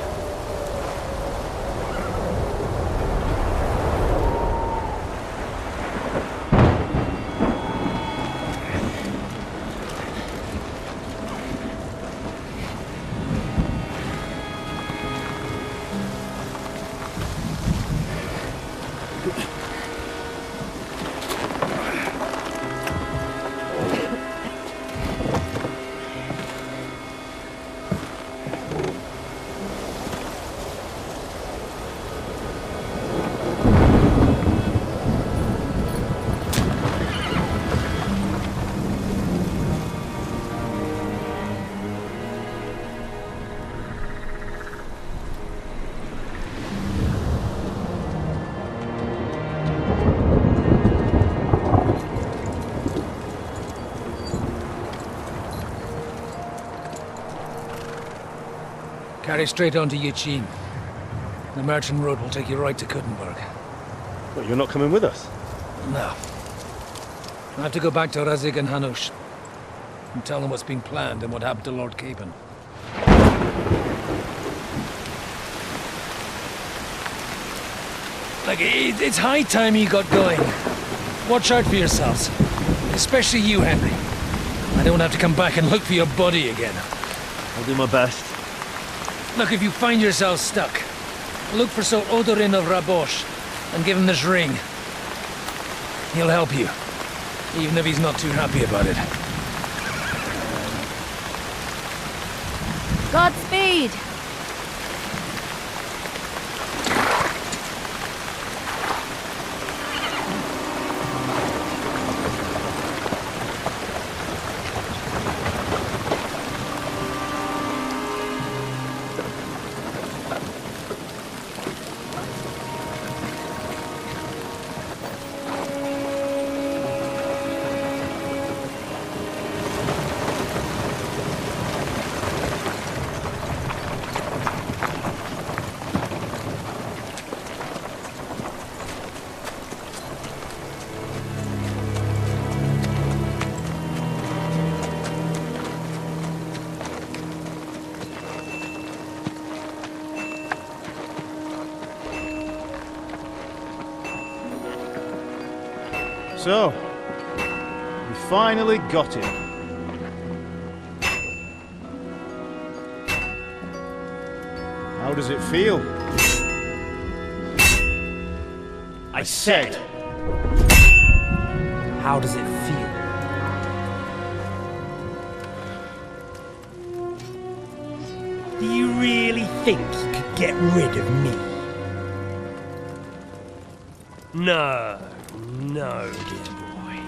Carry straight on to Yuchin. The merchant road will take you right to Kuttenberg. But you're not coming with us? No. I have to go back to Razik and Hanush and tell them what's been planned and what happened to Lord Capen. Like, it's high time you got going. Watch out for yourselves. Especially you, Henry. I don't have to come back and look for your body again. I'll do my best. Look, if you find yourself stuck, look for Sir Odorin of Rabosh and give him this ring. He'll help you, even if he's not too happy about it. Godspeed! So, we finally got him. How does it feel? I said, how does it feel? Do you really think you could get rid of me? No, no, dear boy.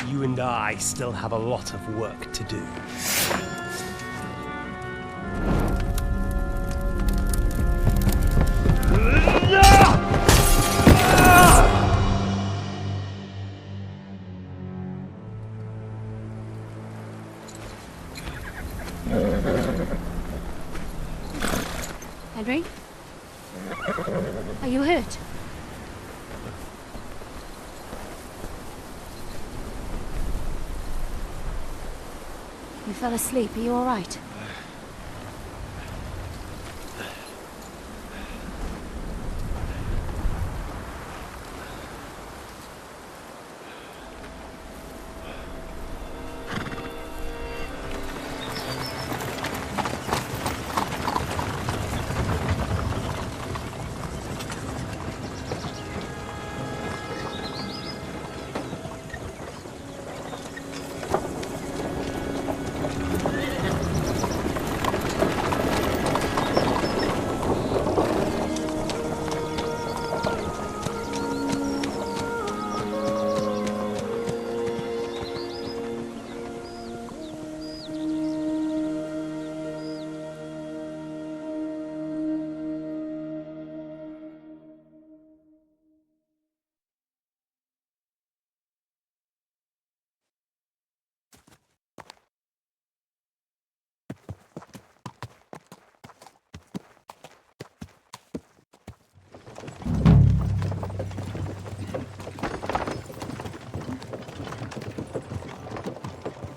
You and I still have a lot of work to do. Henry? Are you hurt? You fell asleep. Are you all right?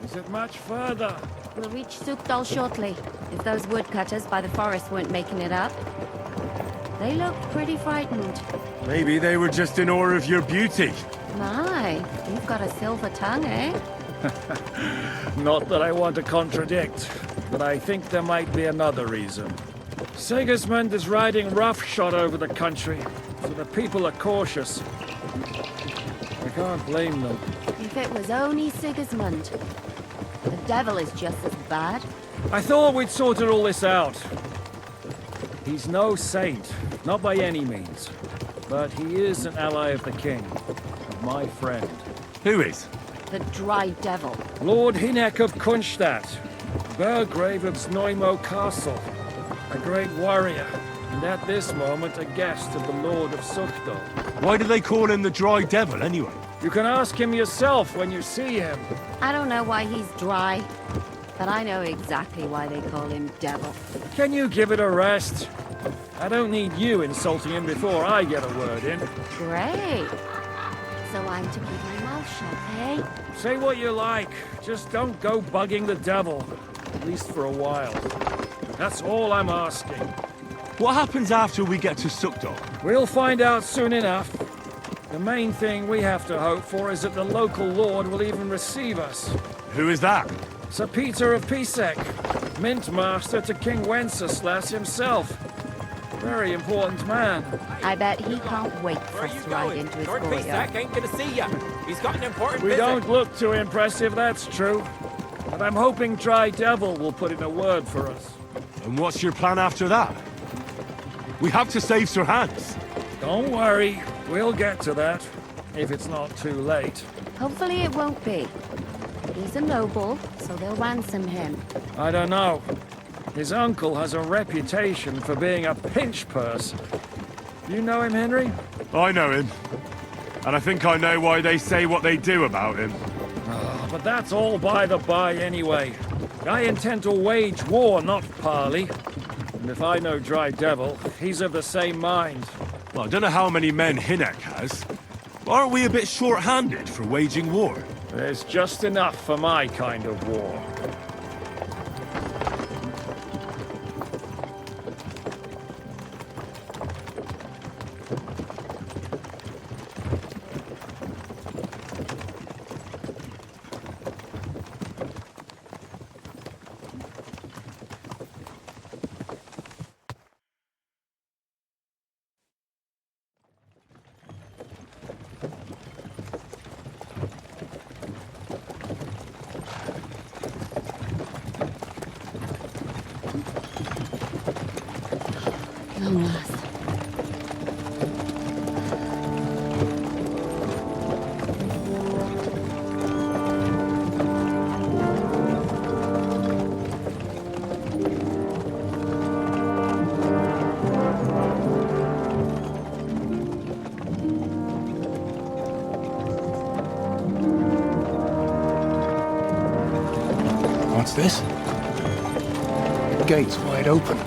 Is it much further? We'll reach Suchdol shortly, if those woodcutters by the forest weren't making it up. They looked pretty frightened. Maybe they were just in awe of your beauty. My, you've got a silver tongue, eh? Not that I want to contradict, but I think there might be another reason. Sigismund is riding roughshod over the country, so the people are cautious. I can't blame them. If it was only Sigismund. The devil is just as bad. I thought we'd sorted all this out. He's no saint, not by any means. But he is an ally of the king, of my friend. Who is? The dry devil. Lord Hinek of Kunstadt, Burgrave of Znojmo Castle, a great warrior, and at this moment a guest of the Lord of Suchdol. Why do they call him the Dry Devil, anyway? You can ask him yourself when you see him. I don't know why he's dry. but I know exactly why they call him Devil. Can you give it a rest? I don't need you insulting him before I get a word in. Great. So I'm to keep my mouth shut, eh? Say what you like, just don't go bugging the devil. At least for a while. That's all I'm asking. What happens after we get to Suchdol? We'll find out soon enough. The main thing we have to hope for is that the local lord will even receive us. Who is that? Sir Peter of Pisek, Mint Master to King Wenceslas himself. Very important man. I bet he can't wait for us to ride into his Lord courtyard. Pisak ain't gonna see ya. He's got an important We visit. don't look too impressive, that's true. But I'm hoping Dry Devil will put in a word for us. And what's your plan after that? We have to save Sir Hans. Don't worry, we'll get to that, if it's not too late. Hopefully it won't be. He's a noble, so they'll ransom him. I don't know. His uncle has a reputation for being a pinch purse. You know him, Henry? I know him. And I think I know why they say what they do about him. But that's all by the by anyway. I intend to wage war, not parley. And if I know Dry Devil, he's of the same mind. Well, I don't know how many men Hinek has. But aren't we a bit short-handed for waging war? There's just enough for my kind of war. Long last. What's this? Gate's wide open.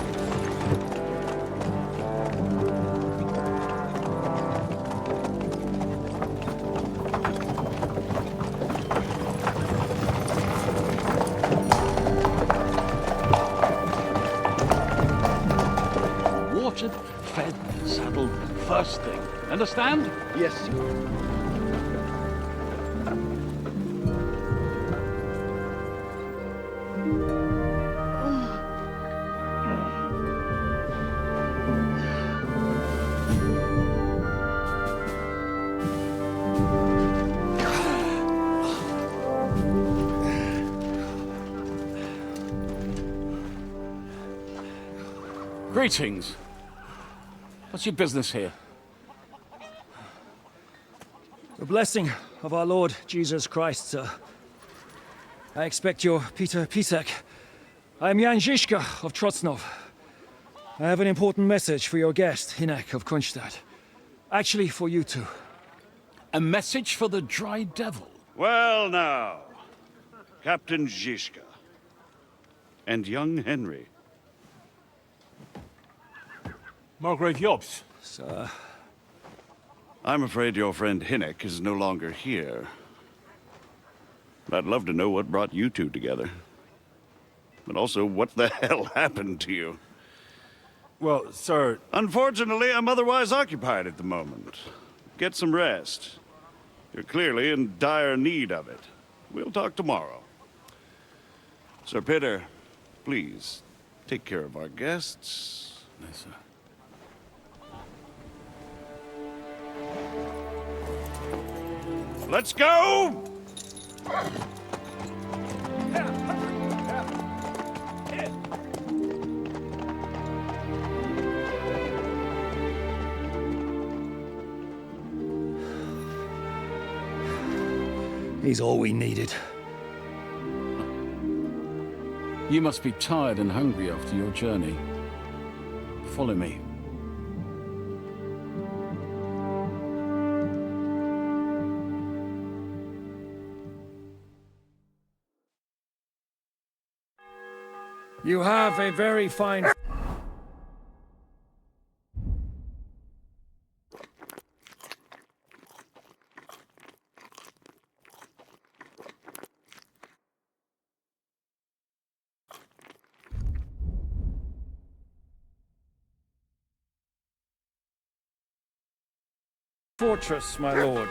Watered, fed, saddled, first thing. Understand? Yes, sir. Greetings. What's your business here? The blessing of our Lord Jesus Christ, sir. I expect you're Peter Pisek. I am Jan Žižka of Trosnov. I have an important message for your guest, Hinek of Kronstadt. Actually, for you two. A message for the Dry Devil? Well now, Captain Žižka. And young Henry. Margrave Jobs. Sir. I'm afraid your friend Hinek is no longer here. I'd love to know what brought you two together. But also, what the hell happened to you? Well, sir... Unfortunately, I'm otherwise occupied at the moment. Get some rest. You're clearly in dire need of it. We'll talk tomorrow. Sir Peter, please, take care of our guests. Yes, sir. Let's go! He's all we needed. You must be tired and hungry after your journey. Follow me. You have a very fine... fortress, my lord.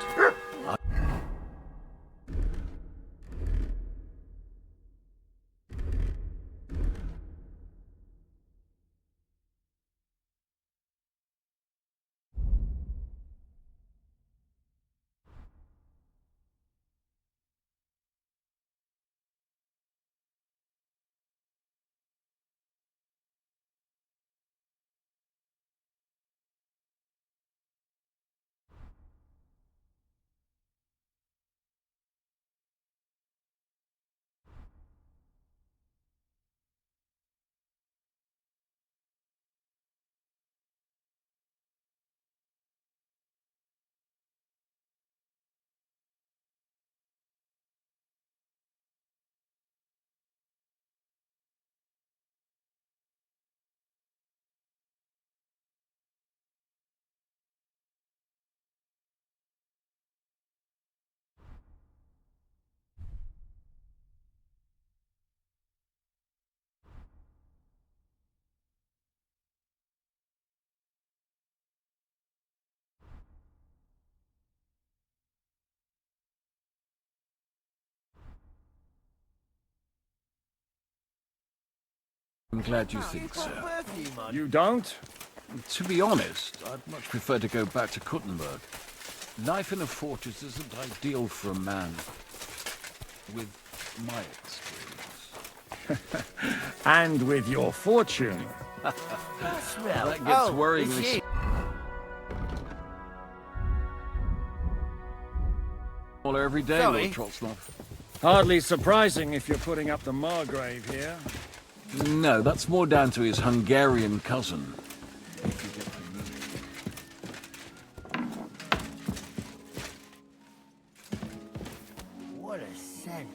I'm glad you think so. You don't? To be honest, I'd much prefer to go back to Kuttenberg. Life in a fortress isn't ideal for a man with my experience. And with your fortune. That gets worryingly... Well, every day, Lord Trosky. Hardly surprising if you're putting up the Margrave here. No, that's more down to his Hungarian cousin. What a scent.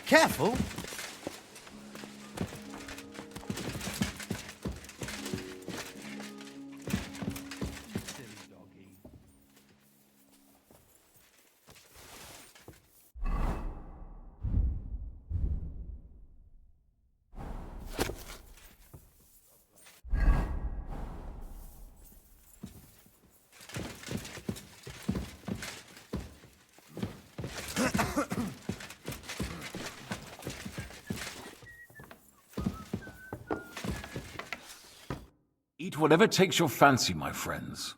Careful. Eat whatever takes your fancy, my friends.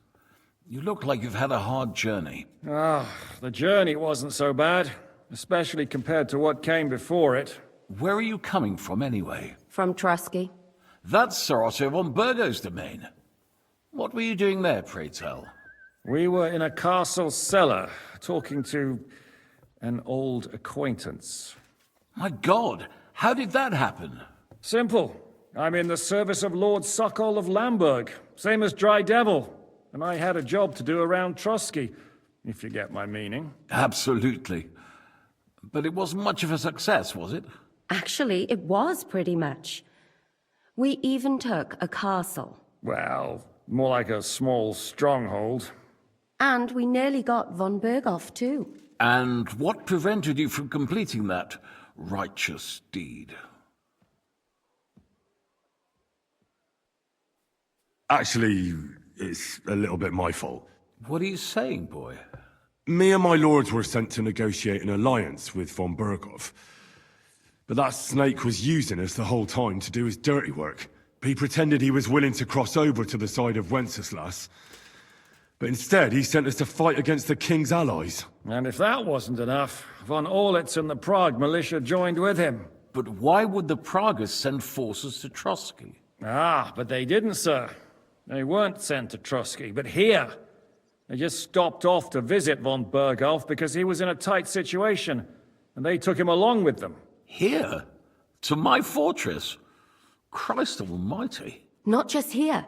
You look like you've had a hard journey. Ah, the journey wasn't so bad, especially compared to what came before it. Where are you coming from, anyway? From Trosky. That's Sir Otto von Burgo's domain. What were you doing there, pray tell? We were in a castle cellar, talking to an old acquaintance. My God, how did that happen? Simple. I'm in the service of Lord Suchdol of Lamberg, same as Dry Devil, and I had a job to do around Trosky, if you get my meaning. Absolutely. But it wasn't much of a success, was it? Actually, it was pretty much. We even took a castle. Well, more like a small stronghold. And we nearly got von Berghoff, too. And what prevented you from completing that righteous deed? Actually, it's a little bit my fault. What are you saying, boy? Me and my lords were sent to negotiate an alliance with von Berghoff. But that snake was using us the whole time to do his dirty work. He pretended he was willing to cross over to the side of Wenceslas. But instead, he sent us to fight against the king's allies. And if that wasn't enough, von Orlitz and the Prague militia joined with him. But why would the Praguers send forces to Trosky? Ah, but they didn't, sir. They weren't sent to Trosky, but here. They just stopped off to visit von Berghoff because he was in a tight situation, and they took him along with them. Here? To my fortress? Christ almighty. Not just here,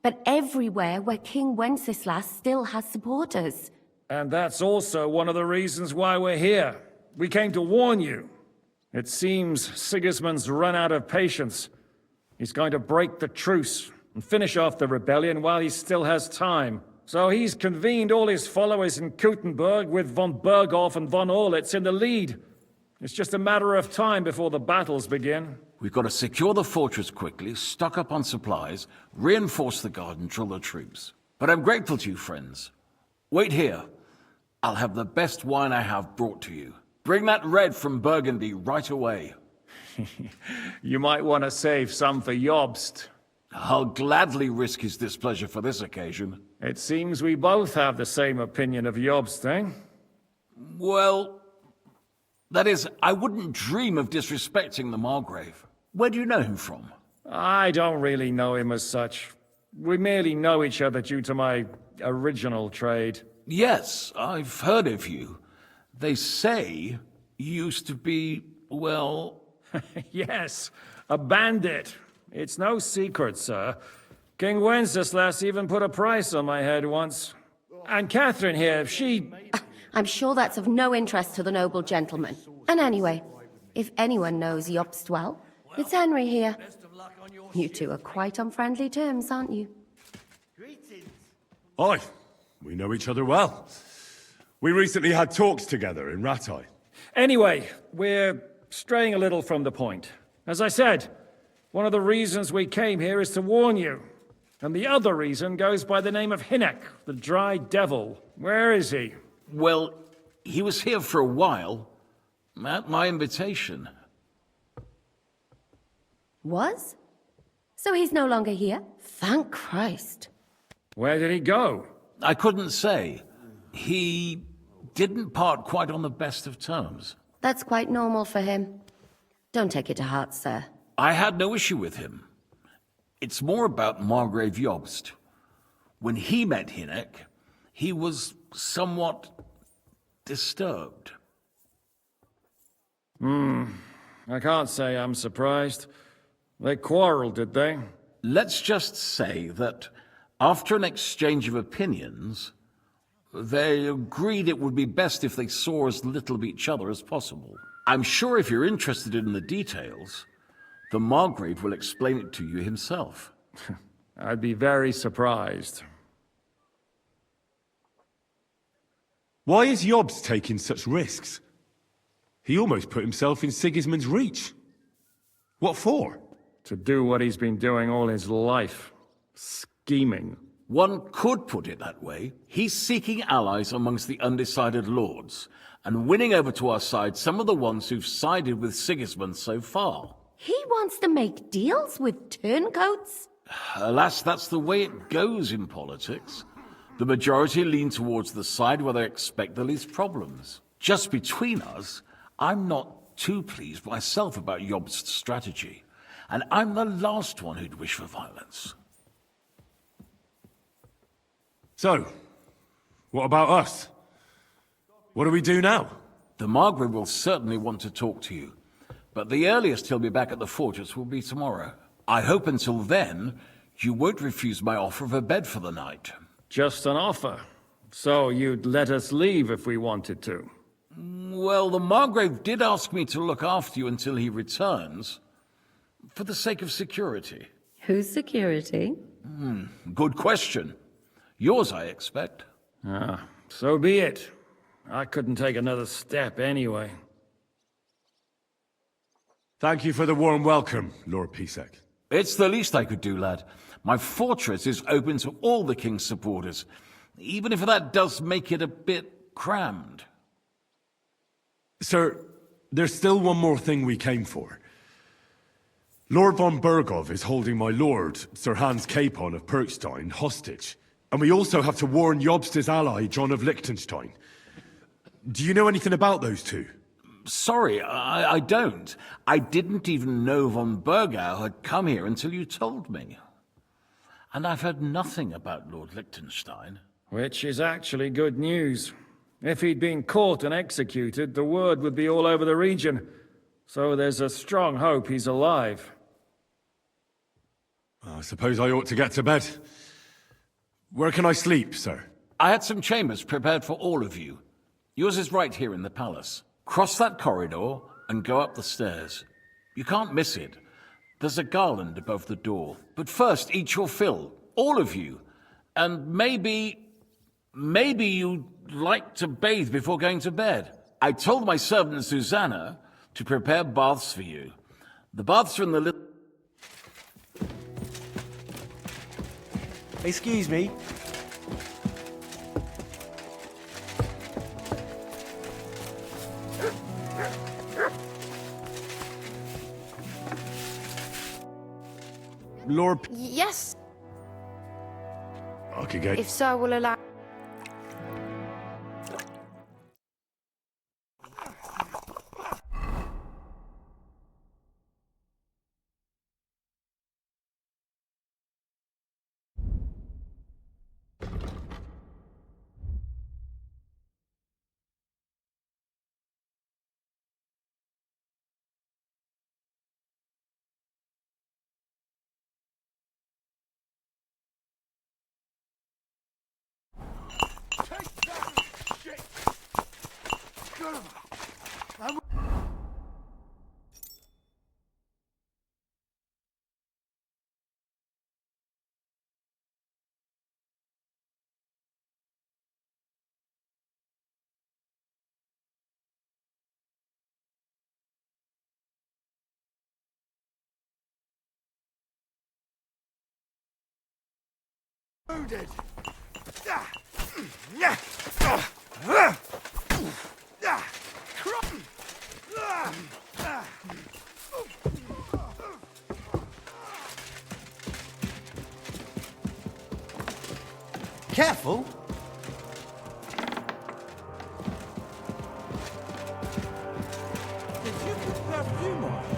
but everywhere where King Wenceslas still has supporters. And that's also one of the reasons why we're here. We came to warn you. It seems Sigismund's run out of patience. He's going to break the truce and finish off the rebellion while he still has time. So he's convened all his followers in Kuttenberg with von Berghoff and von Orlitz in the lead. It's just a matter of time before the battles begin. We've got to secure the fortress quickly, stock up on supplies, reinforce the guard and drill the troops. But I'm grateful to you, friends. Wait here. I'll have the best wine I have brought to you. Bring that red from Burgundy right away. You might want to save some for Jobst. I'll gladly risk his displeasure for this occasion. It seems we both have the same opinion of Jobst, eh? Well, that is, I wouldn't dream of disrespecting the Margrave. Where do you know him from? I don't really know him as such. We merely know each other due to my original trade. Yes, I've heard of you. They say you used to be, well... Yes, a bandit. It's no secret, sir. King Wenceslas even put a price on my head once. And Catherine here, she... I'm sure that's of no interest to the noble gentleman. And anyway, if anyone knows Jobst well, it's Henry here. You two are quite on friendly terms, aren't you? Aye, we know each other well. We recently had talks together in Rattay. Anyway, we're straying a little from the point. As I said, one of the reasons we came here is to warn you. And the other reason goes by the name of Hynek, the Dry Devil. Where is he? Well, he was here for a while, at my invitation. Was? So he's no longer here? Thank Christ. Where did he go? I couldn't say. He didn't part quite on the best of terms. That's quite normal for him. Don't take it to heart, sir. I had no issue with him. It's more about Margrave Jobst. When he met Hynek, he was somewhat disturbed. I can't say I'm surprised. They quarreled, did they? Let's just say that after an exchange of opinions, they agreed it would be best if they saw as little of each other as possible. I'm sure if you're interested in the details, the Margrave will explain it to you himself. I'd be very surprised. Why is Jobst taking such risks? He almost put himself in Sigismund's reach. What for? To do what he's been doing all his life. Scheming. One could put it that way. He's seeking allies amongst the undecided lords, and winning over to our side some of the ones who've sided with Sigismund so far. He wants to make deals with turncoats? Alas, that's the way it goes in politics. The majority lean towards the side where they expect the least problems. Just between us, I'm not too pleased myself about Jobst's strategy, and I'm the last one who'd wish for violence. So, what about us? What do we do now? The Margrave will certainly want to talk to you, but the earliest he'll be back at the fortress will be tomorrow. I hope until then, you won't refuse my offer of a bed for the night. Just an offer. So you'd let us leave if we wanted to? Well, the Margrave did ask me to look after you until he returns, for the sake of security. Whose security? Good question. Yours, I expect. So be it. I couldn't take another step anyway. Thank you for the warm welcome, Lord Pisek. It's the least I could do, lad. My fortress is open to all the king's supporters, even if that does make it a bit crammed. Sir, there's still one more thing we came for. Lord von Berghoff is holding my lord, Sir Hans Capon of Perkstein, hostage. And we also have to warn Jobst's ally, John of Liechtenstein. Do you know anything about those two? Sorry, I don't. I didn't even know von Bergau had come here until you told me. And I've heard nothing about Lord Liechtenstein. Which is actually good news. If he'd been caught and executed, the word would be all over the region. So there's a strong hope he's alive. I suppose I ought to get to bed. Where can I sleep, sir? I had some chambers prepared for all of you. Yours is right here in the palace. Cross that corridor and go up the stairs. You can't miss it. There's a garland above the door. But first, eat your fill. All of you. And maybe you'd like to bathe before going to bed. I told my servant Susanna to prepare baths for you. The baths are in the little... Excuse me. Lord... Yes, Okay, go. if Sir will allow. Wounded. Careful. Did you put perfume on?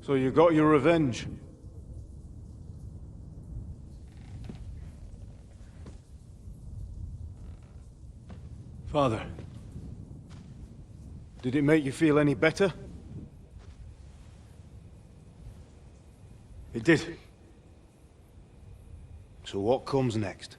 So you got your revenge. Father, did it make you feel any better? It did. So what comes next?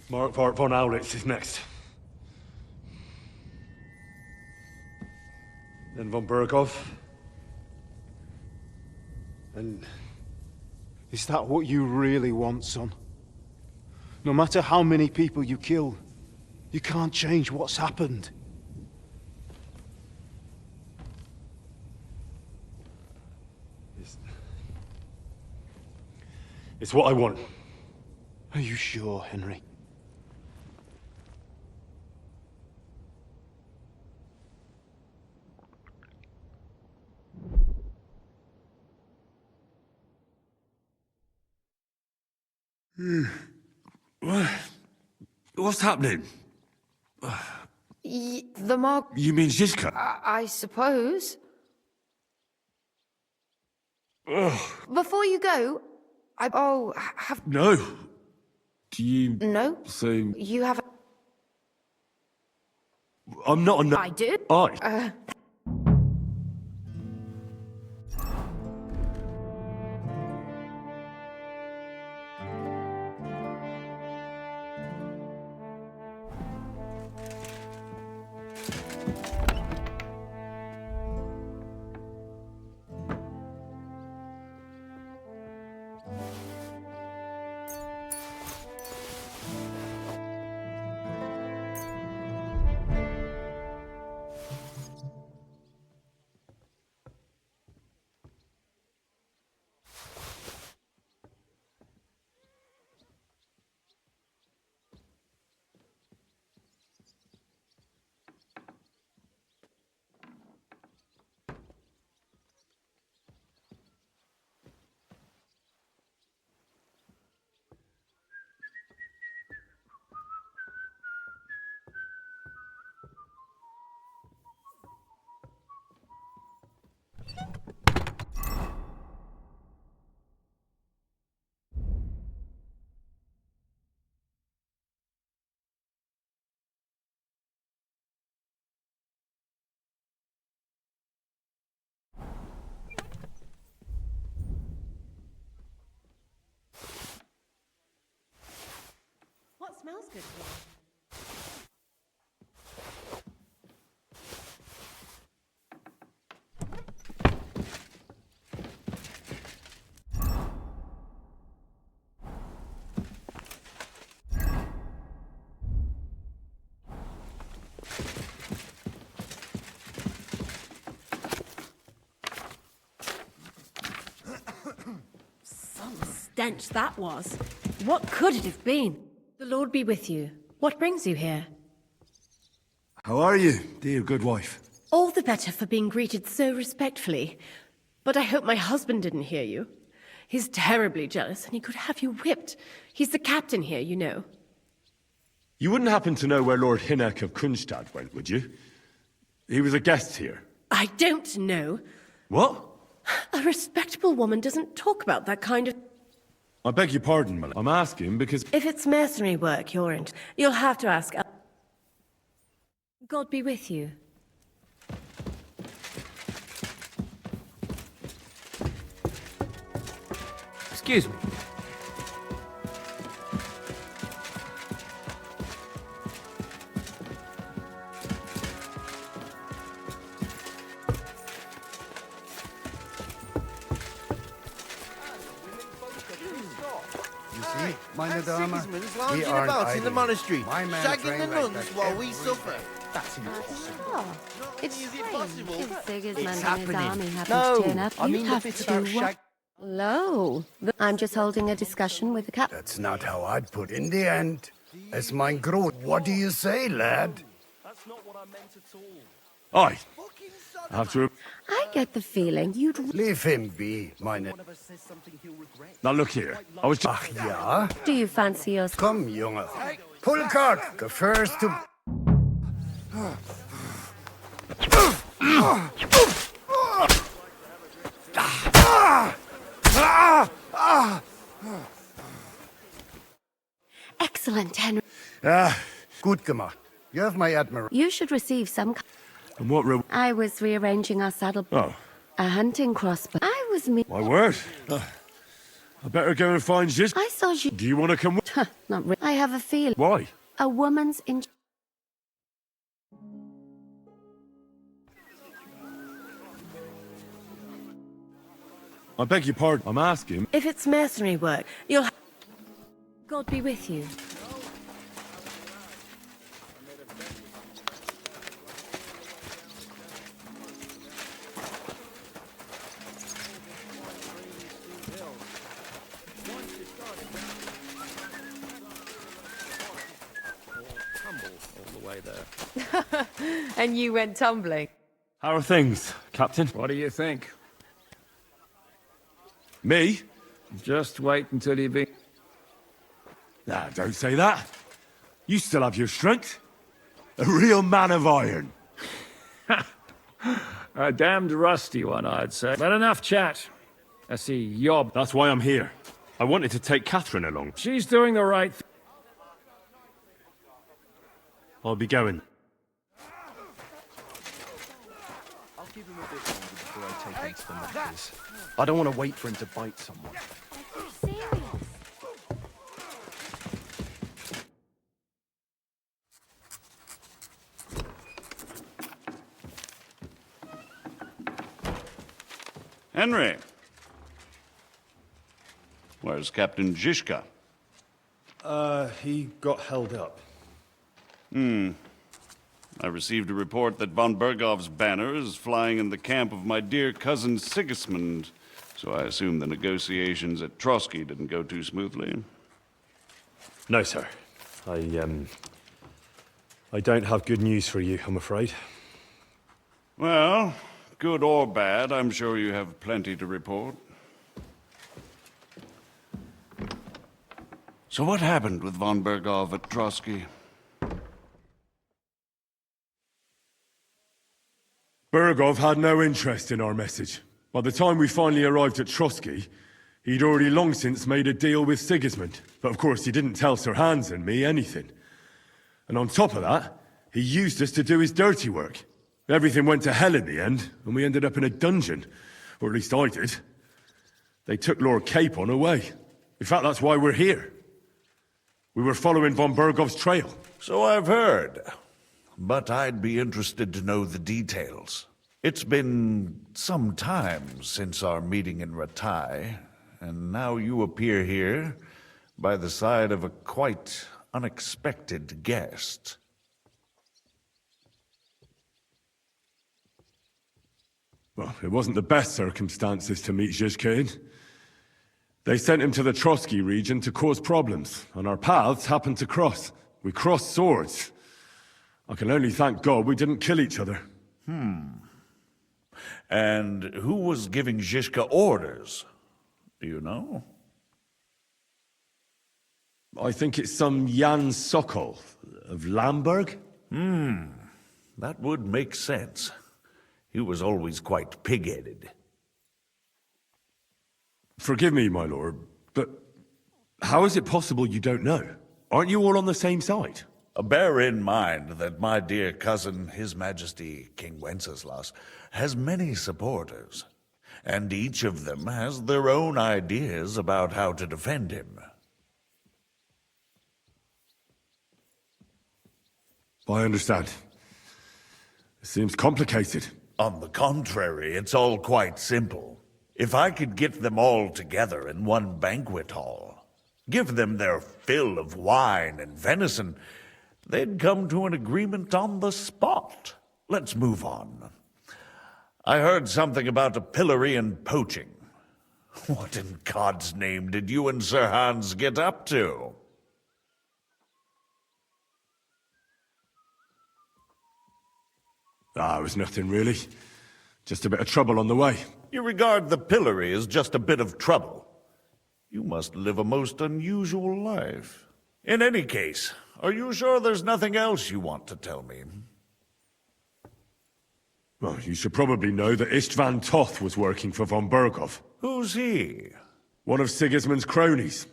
Mark von Aulitz is next. Then von Berghoff. And is that what you really want, son? No matter how many people you kill, you can't change what's happened. It's what I want. Are you sure, Henry? What's happening? The mark... You mean Zizka? I suppose. Ugh. Before you go, have... No. Do you... No. So... You have... I'm not a... I do. What smells good here? Some stench that was. What could it have been? The Lord be with you. What brings you here? How are you, dear good wife? All the better for being greeted so respectfully. But I hope my husband didn't hear you. He's terribly jealous, and he could have you whipped. He's the captain here, you know. You wouldn't happen to know where Lord Hinnek of Kronstadt went, would you? He was a guest here. I don't know. What? A respectable woman doesn't talk about that kind of... I beg your pardon, Mel. I'm asking because... If it's mercenary work you're into, you'll have to ask... God be with you. Excuse me. Meine Dame, Sigismund's lounging about in the monastery, shagging the nuns while we suffer. That's impossible. It's strange. If Sigismund It's and his happening. army happen No, to turn up, I you'd mean the have bit to... about shag... Hello. I'm just holding a discussion with the captain. That's not how I'd put in the end. It's mein Grot. What do you say, lad? That's not what I meant at all. I have to... I get the feeling you'd... Leave him be, meine. Now look here. I was just... Ach ja? Do you fancy yourself? Komm, Junge. Pulkart, the first to... Excellent, Henry. Gut gemacht. You have my admiration. You should receive some... And what real... I was rearranging our saddle... Oh. A hunting crossbow. I was me... My word. I better go and find Ziz. I saw you... Do you want to come with... Not really. I have a feeling... Why? A woman's in... I beg your pardon. I'm asking. If it's mercenary work, you'll... God be with you. And you went tumbling. How are things, Captain? What do you think? Me? Just wait until you be... Nah, don't say that. You still have your strength. A real man of iron. A damned rusty one, I'd say. But enough chat. I see Yob. That's why I'm here. I wanted to take Catherine along. She's doing the right thing. I'll be going. I'll give him a bit longer before I take him to the necklace. I don't want to wait for him to bite someone. Henry. Where's Captain Zizka? He got held up. I received a report that von Bergov's banner is flying in the camp of my dear cousin Sigismund, so I assume the negotiations at Trosky didn't go too smoothly. No, sir. I don't have good news for you, I'm afraid. Well, good or bad, I'm sure you have plenty to report. So what happened with von Bergov at Trosky? Bergov had no interest in our message. By the time we finally arrived at Trosky, he'd already long since made a deal with Sigismund. But of course, he didn't tell Sir Hans and me anything. And on top of that, he used us to do his dirty work. Everything went to hell in the end, and we ended up in a dungeon. Or at least I did. They took Lord Capon away. In fact, that's why we're here. We were following von Bergov's trail. So I've heard. But I'd be interested to know the details. It's been some time since our meeting in Ratai, and now you appear here by the side of a quite unexpected guest. Well, it wasn't the best circumstances to meet Zizka in. They sent him to the Trosky region to cause problems, and our paths happened to cross. We crossed swords. I can only thank God we didn't kill each other. And who was giving Zizka orders? Do you know? I think it's some Jan Sokol of Lamberg. That would make sense. He was always quite pig-headed. Forgive me, my lord, but how is it possible you don't know? Aren't you all on the same side? Bear in mind that my dear cousin, His Majesty King Wenceslas, has many supporters, and each of them has their own ideas about how to defend him. I understand. It seems complicated. On the contrary, it's all quite simple. If I could get them all together in one banquet hall, give them their fill of wine and venison, they'd come to an agreement on the spot. Let's move on. I heard something about a pillory and poaching. What in God's name did you and Sir Hans get up to? Ah, it was nothing really. Just a bit of trouble on the way. You regard the pillory as just a bit of trouble. You must live a most unusual life. In any case, are you sure there's nothing else you want to tell me? Well, you should probably know that Istvan Toth was working for von Berghoff. Who's he? One of Sigismund's cronies.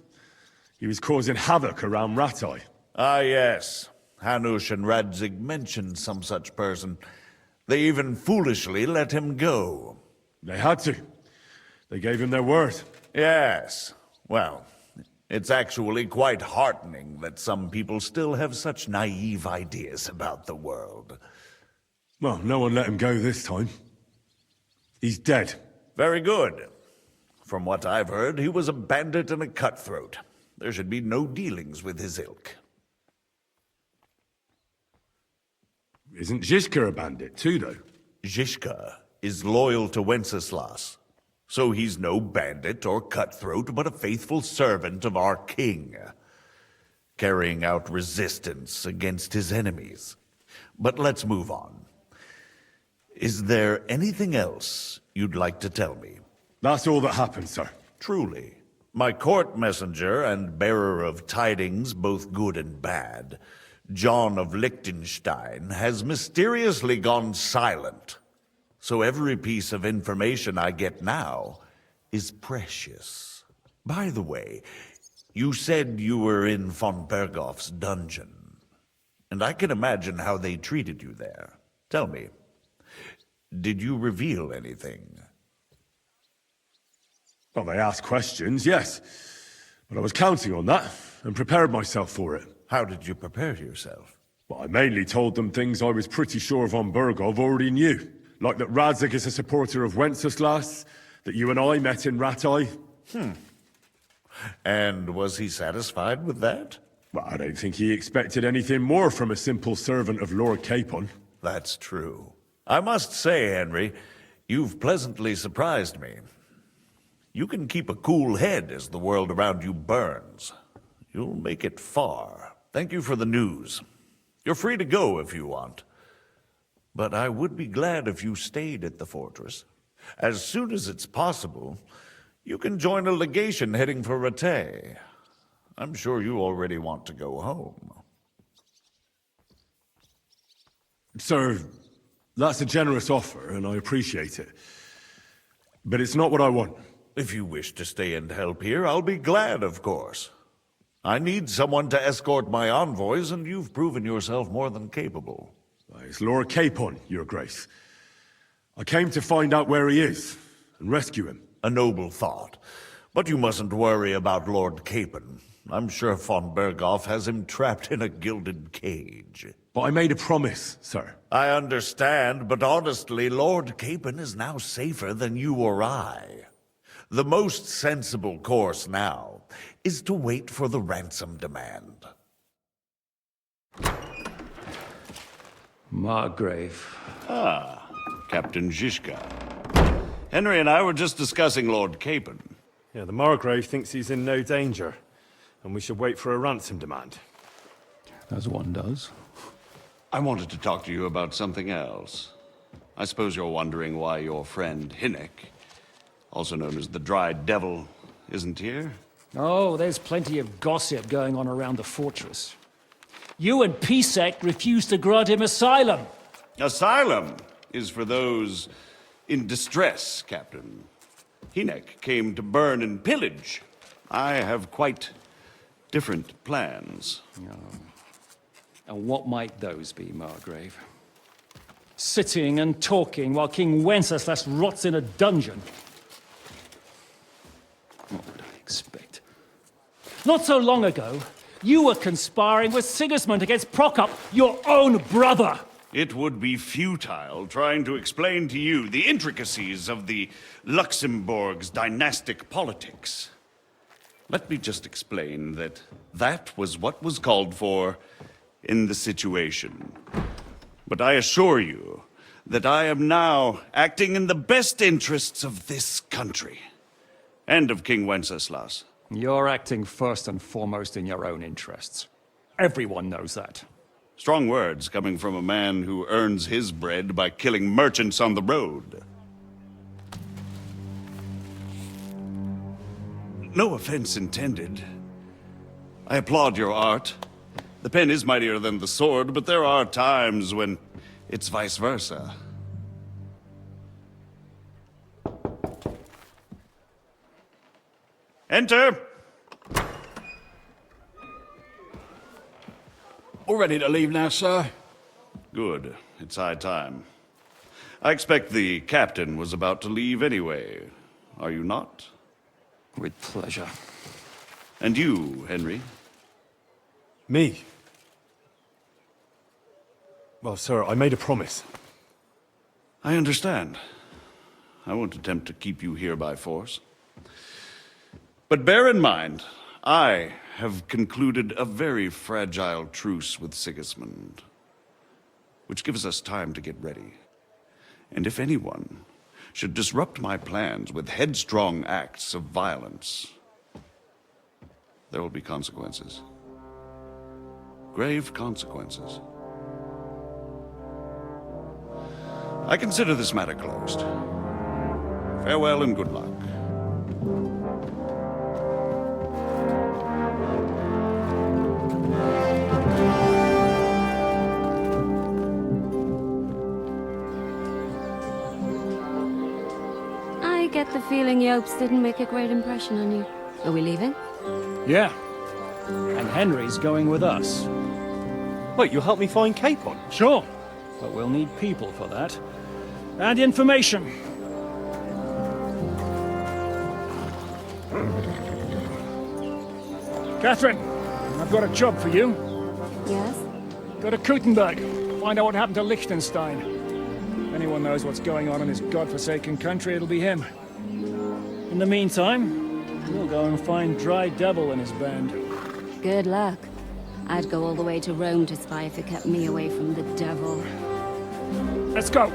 He was causing havoc around Ratai. Ah, yes. Hanush and Radzig mentioned some such person. They even foolishly let him go. They had to. They gave him their word. Yes. Well, it's actually quite heartening that some people still have such naive ideas about the world. Well, no one let him go this time. He's dead. Very good. From what I've heard, he was a bandit and a cutthroat. There should be no dealings with his ilk. Isn't Zhishka a bandit too, though? Zhishka is loyal to Wenceslas. So he's no bandit or cutthroat, but a faithful servant of our king, carrying out resistance against his enemies. But let's move on. Is there anything else you'd like to tell me? That's all that happened, sir. Truly. My court messenger and bearer of tidings, both good and bad, John of Liechtenstein, has mysteriously gone silent. So every piece of information I get now is precious. By the way, you said you were in von Berghoff's dungeon, and I can imagine how they treated you there. Tell me, did you reveal anything? Well, they asked questions, yes. But I was counting on that, and prepared myself for it. How did you prepare yourself? Well, I mainly told them things I was pretty sure von Berghoff already knew. Like that Radzig is a supporter of Wenceslas, that you and I met in Ratai. And was he satisfied with that? Well, I don't think he expected anything more from a simple servant of Lord Capon. That's true. I must say, Henry, you've pleasantly surprised me. You can keep a cool head as the world around you burns. You'll make it far. Thank you for the news. You're free to go if you want. But I would be glad if you stayed at the fortress. As soon as it's possible, you can join a legation heading for Rattay. I'm sure you already want to go home. Sir, that's a generous offer, and I appreciate it. But it's not what I want. If you wish to stay and help here, I'll be glad, of course. I need someone to escort my envoys, and you've proven yourself more than capable. It's Lord Capon, Your Grace. I came to find out where he is, and rescue him. A noble thought. But you mustn't worry about Lord Capon. I'm sure von Berghoff has him trapped in a gilded cage. But I made a promise, sir. I understand, but honestly, Lord Capon is now safer than you or I. The most sensible course now is to wait for the ransom demand. Margrave. Ah, Captain Zhishka. Henry and I were just discussing Lord Capon. Yeah, the Margrave thinks he's in no danger, and we should wait for a ransom demand. As one does. I wanted to talk to you about something else. I suppose you're wondering why your friend Hinnek, also known as the Dried Devil, isn't here? Oh, there's plenty of gossip going on around the fortress. You and Pisek refused to grant him asylum. Asylum is for those in distress, Captain. Hinnek came to burn and pillage. I have quite different plans. Oh. And what might those be, Margrave? Sitting and talking while King Wenceslas rots in a dungeon. What would I expect? Not so long ago, you were conspiring with Sigismund against Prokop, your own brother! It would be futile trying to explain to you the intricacies of the Luxembourg's dynastic politics. Let me just explain that that was what was called for in the situation. But I assure you that I am now acting in the best interests of this country and of King Wenceslas. You're acting first and foremost in your own interests. Everyone knows that. Strong words coming from a man who earns his bread by killing merchants on the road. No offense intended. I applaud your art. The pen is mightier than the sword, but there are times when it's vice versa. Enter! We're ready to leave now, sir. Good. It's high time. I expect the captain was about to leave anyway. Are you not? With pleasure. And you, Henry? Me? Well, sir, I made a promise. I understand. I won't attempt to keep you here by force. But bear in mind, I have concluded a very fragile truce with Sigismund, which gives us time to get ready. And if anyone should disrupt my plans with headstrong acts of violence, there will be consequences. Grave consequences. I consider this matter closed. Farewell and good luck. I get the feeling Yopes didn't make a great impression on you. Are we leaving? Yeah. And Henry's going with us. Wait, you'll help me find Capon? Sure. But we'll need people for that. And information. Catherine, I've got a job for you. Yes? Go to Kuttenberg. Find out what happened to Liechtenstein. If anyone knows what's going on in this godforsaken country, it'll be him. In the meantime, we'll go and find Dry Devil and his band. Good luck. I'd go all the way to Rome to spy if it kept me away from the devil. Let's go!